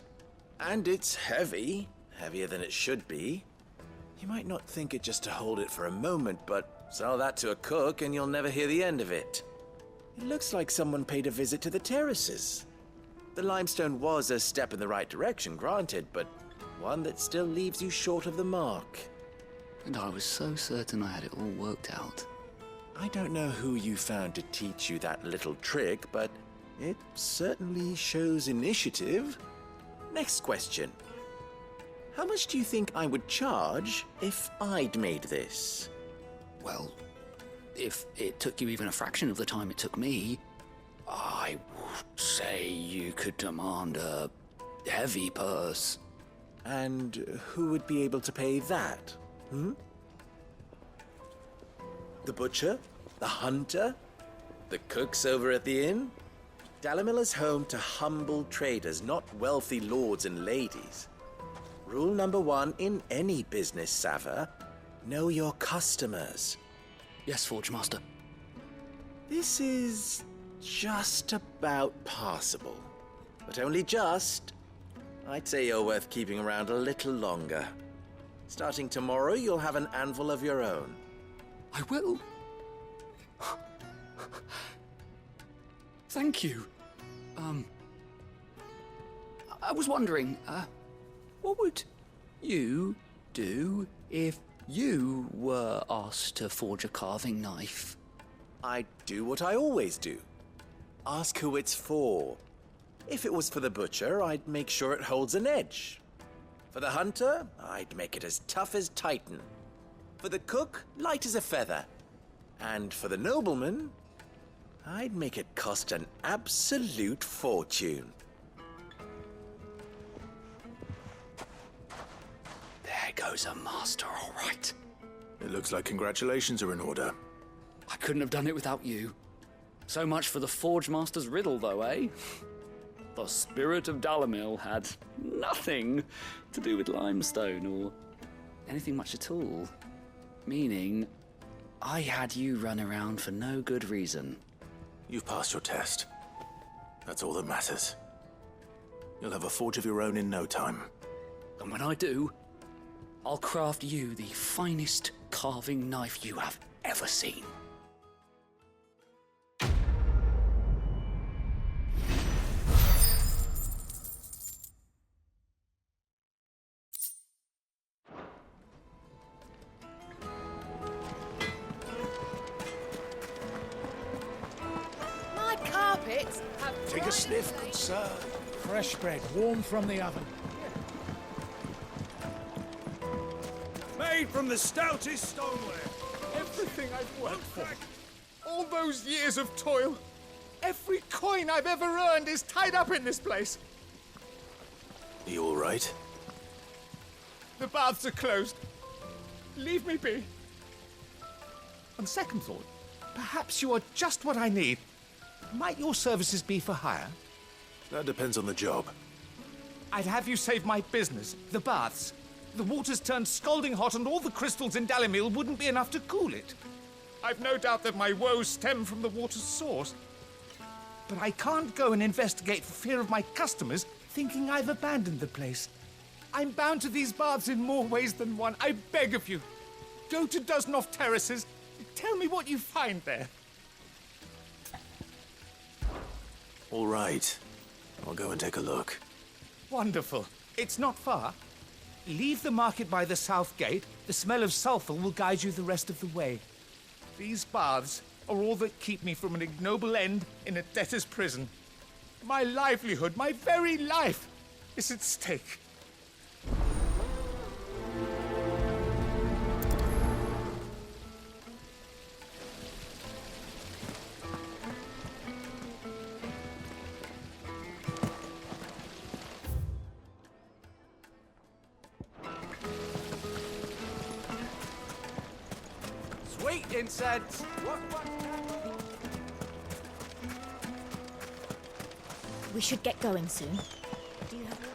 S: And it's heavy, heavier than it should be. You might not think it just to hold it for a moment, but sell that to a cook and you'll never hear the end of it. It looks like someone paid a visit to the terraces. The limestone was a step in the right direction, granted, but one that still leaves you short of the mark.
A: And I was so certain I had it all worked out.
S: I don't know who you found to teach you that little trick, but it certainly shows initiative. Next question. How much do you think I would charge if I'd made this?
A: Well, if it took you even a fraction of the time it took me, I would say you could demand a heavy purse.
S: And who would be able to pay that? The butcher? The hunter? The cooks over at the inn? Dalimil is home to humble traders, not wealthy lords and ladies. Rule number 1 in any business, Sava: know your customers.
A: Yes, Forge Master.
S: This is just about passable. But only just. I'd say you're worth keeping around a little longer. Starting tomorrow, you'll have an anvil of your own.
A: I will. Thank you. I was wondering, what would you do if you were asked to forge a carving knife?
S: I'd do what I always do. Ask who it's for. If it was for the butcher, I'd make sure it holds an edge. For the hunter, I'd make it as tough as Titan. For the cook, light as a feather. And for the nobleman, I'd make it cost an absolute fortune.
A: There goes a master, all right.
B: It looks like congratulations are in order.
A: I couldn't have done it without you. So much for the Forge Master's riddle, though, eh? The spirit of Dalimil had nothing to do with limestone or anything much at all. Meaning, I had you run around for no good reason.
B: You've passed your test. That's all that matters. You'll have a forge of your own in no time.
A: And when I do, I'll craft you the finest carving knife you have ever seen.
H: My carpets have
W: Take a sniff, good sir.
R: Fresh bread, warm from the oven.
E: Made from the stoutest stoneware.
C: Everything I've worked for. All those years of toil. Every coin I've ever earned is tied up in this place.
B: Are you all right?
C: The baths are closed. Leave me be. On second thought, perhaps you are just what I need. Might your services be for hire?
B: That depends on the job.
C: I'd have you save my business, the baths. The water's turned scalding hot and all the crystals in Dalimil wouldn't be enough to cool it. I've no doubt that my woes stem from the water's source. But I can't go and investigate for fear of my customers thinking I've abandoned the place. I'm bound to these baths in more ways than one. I beg of you, go to Dusnoff Terraces. Tell me what you find there.
B: All right. I'll go and take a look.
C: Wonderful. It's not far. Leave the market by the south gate. The smell of sulphur will guide you the rest of the way. These baths are all that keep me from an ignoble end in a debtor's prison. My livelihood, my very life, is at stake.
E: Sweet incense.
J: We should get going soon. Do you have water?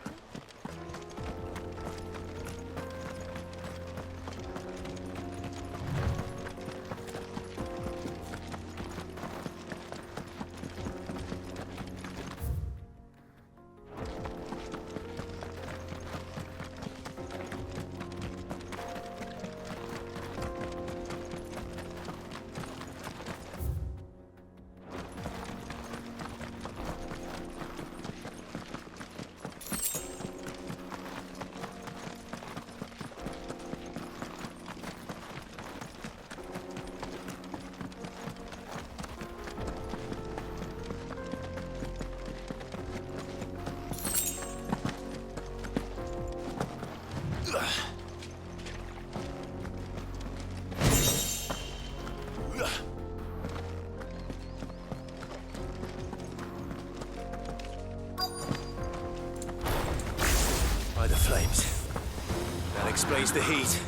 B: By the flames. That explains the heat.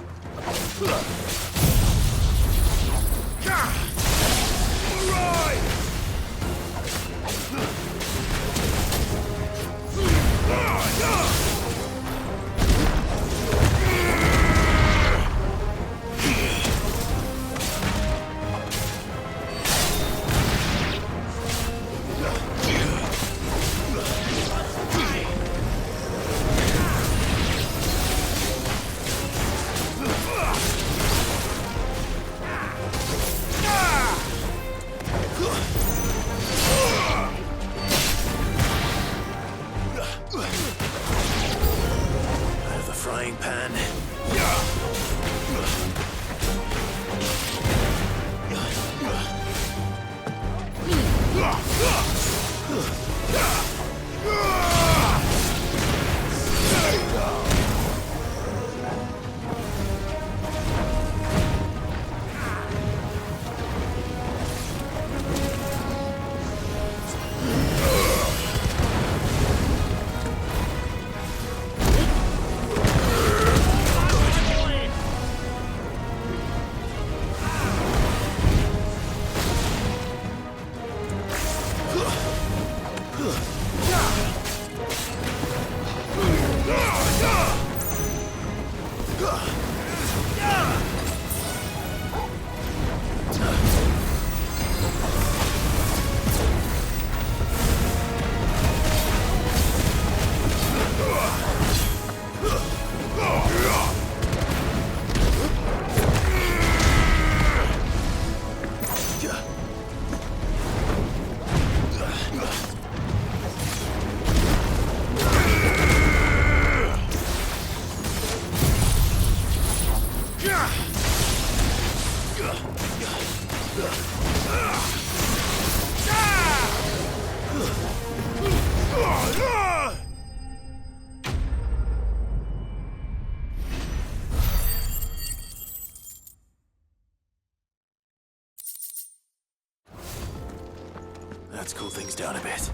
B: Let's cool things down a bit.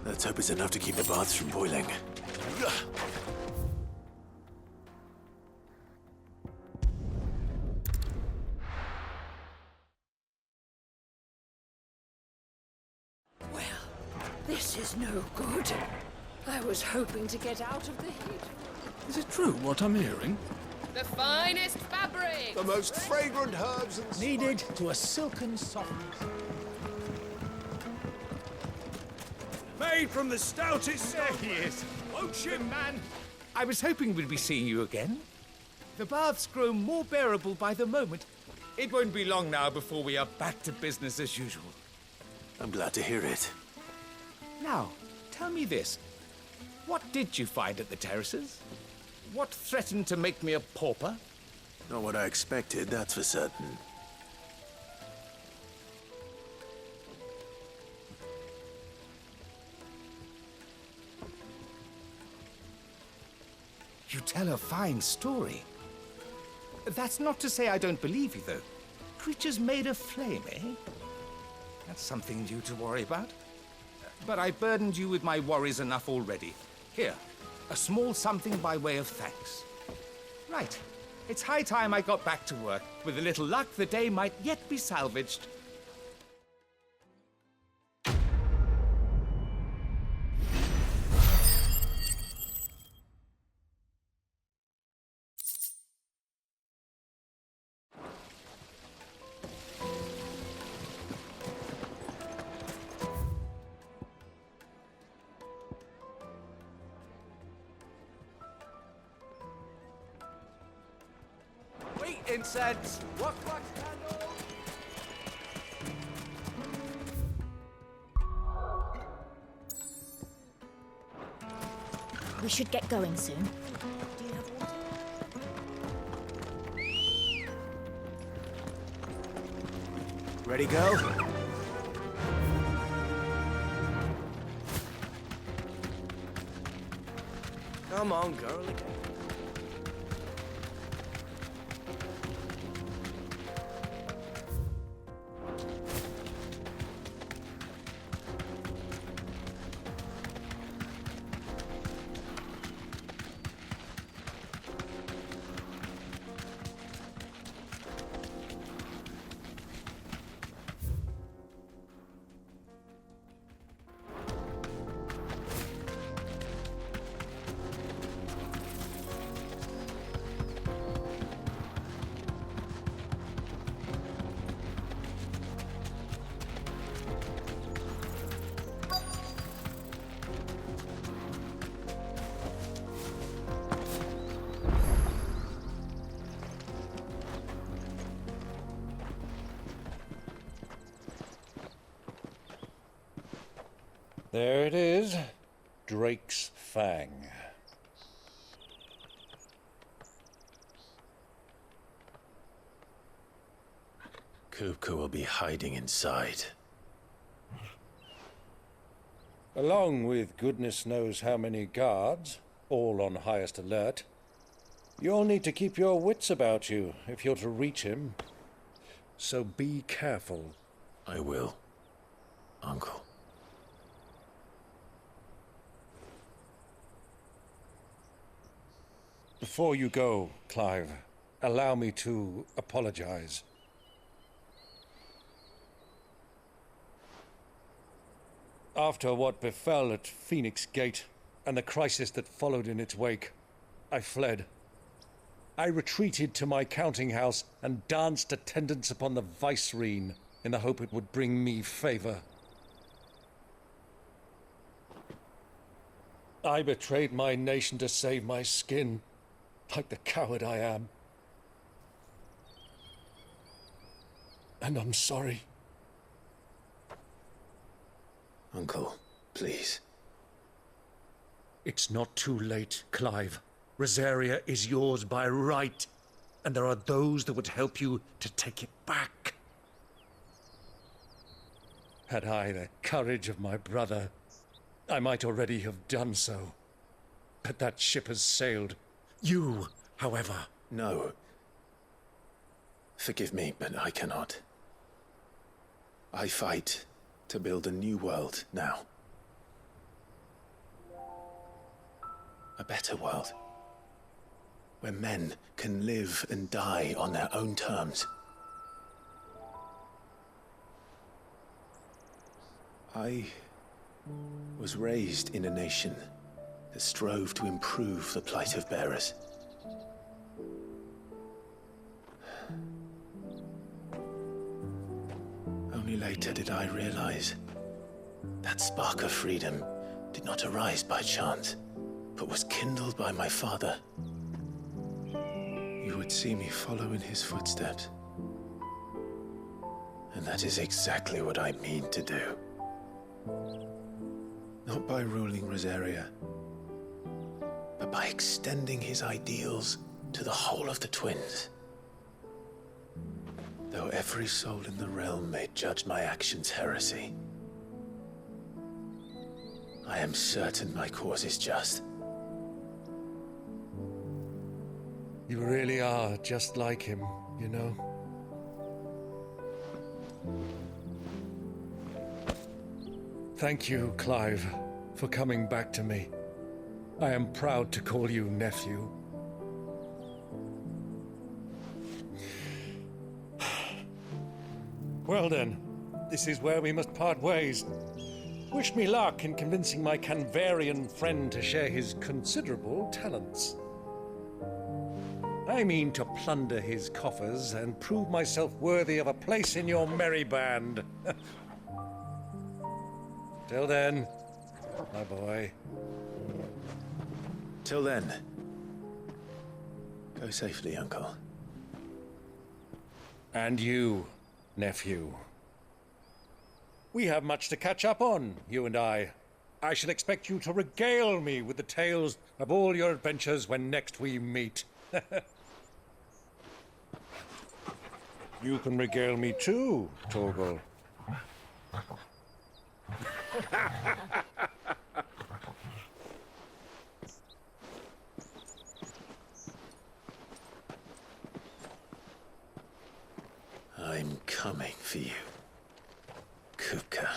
B: Let's hope it's enough to keep the baths from boiling.
L: Well, this is no good. I was hoping to get out of the heat.
M: Is it true what I'm hearing?
H: The finest fabric!
Q: The most fragrant herbs and
R: Needed to a silken softness.
C: Made from the stoutest. There he is. Ocean man. I was hoping we'd be seeing you again. The baths grow more bearable by the moment. It won't be long now before we are back to business as usual.
B: I'm glad to hear it.
C: Now, tell me this. What did you find at the terraces? What threatened to make me a pauper?
B: Not what I expected, that's for certain.
C: You tell a fine story. That's not to say I don't believe you, though. Creatures made of flame, eh? That's something new to worry about. But I burdened you with my worries enough already. Here, a small something by way of thanks. Right. It's high time I got back to work. With a little luck, the day might yet be salvaged. Incense! What candle?
J: We should get going soon. Do you have water?
B: Ready, go?
E: Come on, girl.
O: There it is. Drake's Fang.
B: Kupka will be hiding inside.
O: Along with goodness knows how many guards, all on highest alert. You'll need to keep your wits about you if you're to reach him. So be careful.
B: I will, Uncle.
O: Before you go, Clive, allow me to apologize. After what befell at Phoenix Gate and the crisis that followed in its wake, I fled. I retreated to my counting house and danced attendance upon the vicereine in the hope it would bring me favor. I betrayed my nation to save my skin, like the coward I am. And I'm sorry.
B: Uncle, please.
O: It's not too late, Clive. Rosaria is yours by right, and there are those that would help you to take it back. Had I the courage of my brother, I might already have done so. But that ship has sailed. You, however...
B: No. Forgive me, but I cannot. I fight to build a new world now. A better world. Where men can live and die on their own terms. I was raised in a nation that strove to improve the plight of bearers. Only later did I realize that spark of freedom did not arise by chance, but was kindled by my father. You would see me follow in his footsteps. And that is exactly what I mean to do. Not by ruling Rosaria, but by extending his ideals to the whole of the twins. Though every soul in the realm may judge my actions heresy, I am certain my cause is just.
O: You really are just like him, you know? Thank you, Clive, for coming back to me. I am proud to call you nephew. Well then, this is where we must part ways. Wish me luck in convincing my Canvarian friend to share his considerable talents. I mean to plunder his coffers and prove myself worthy of a place in your merry band. Till then, my boy.
B: Till then, go safely, Uncle.
O: And you, nephew. We have much to catch up on, you and I. I shall expect you to regale me with the tales of all your adventures when next we meet. You can regale me too, Torgal.
B: I'm coming for you, Kupka.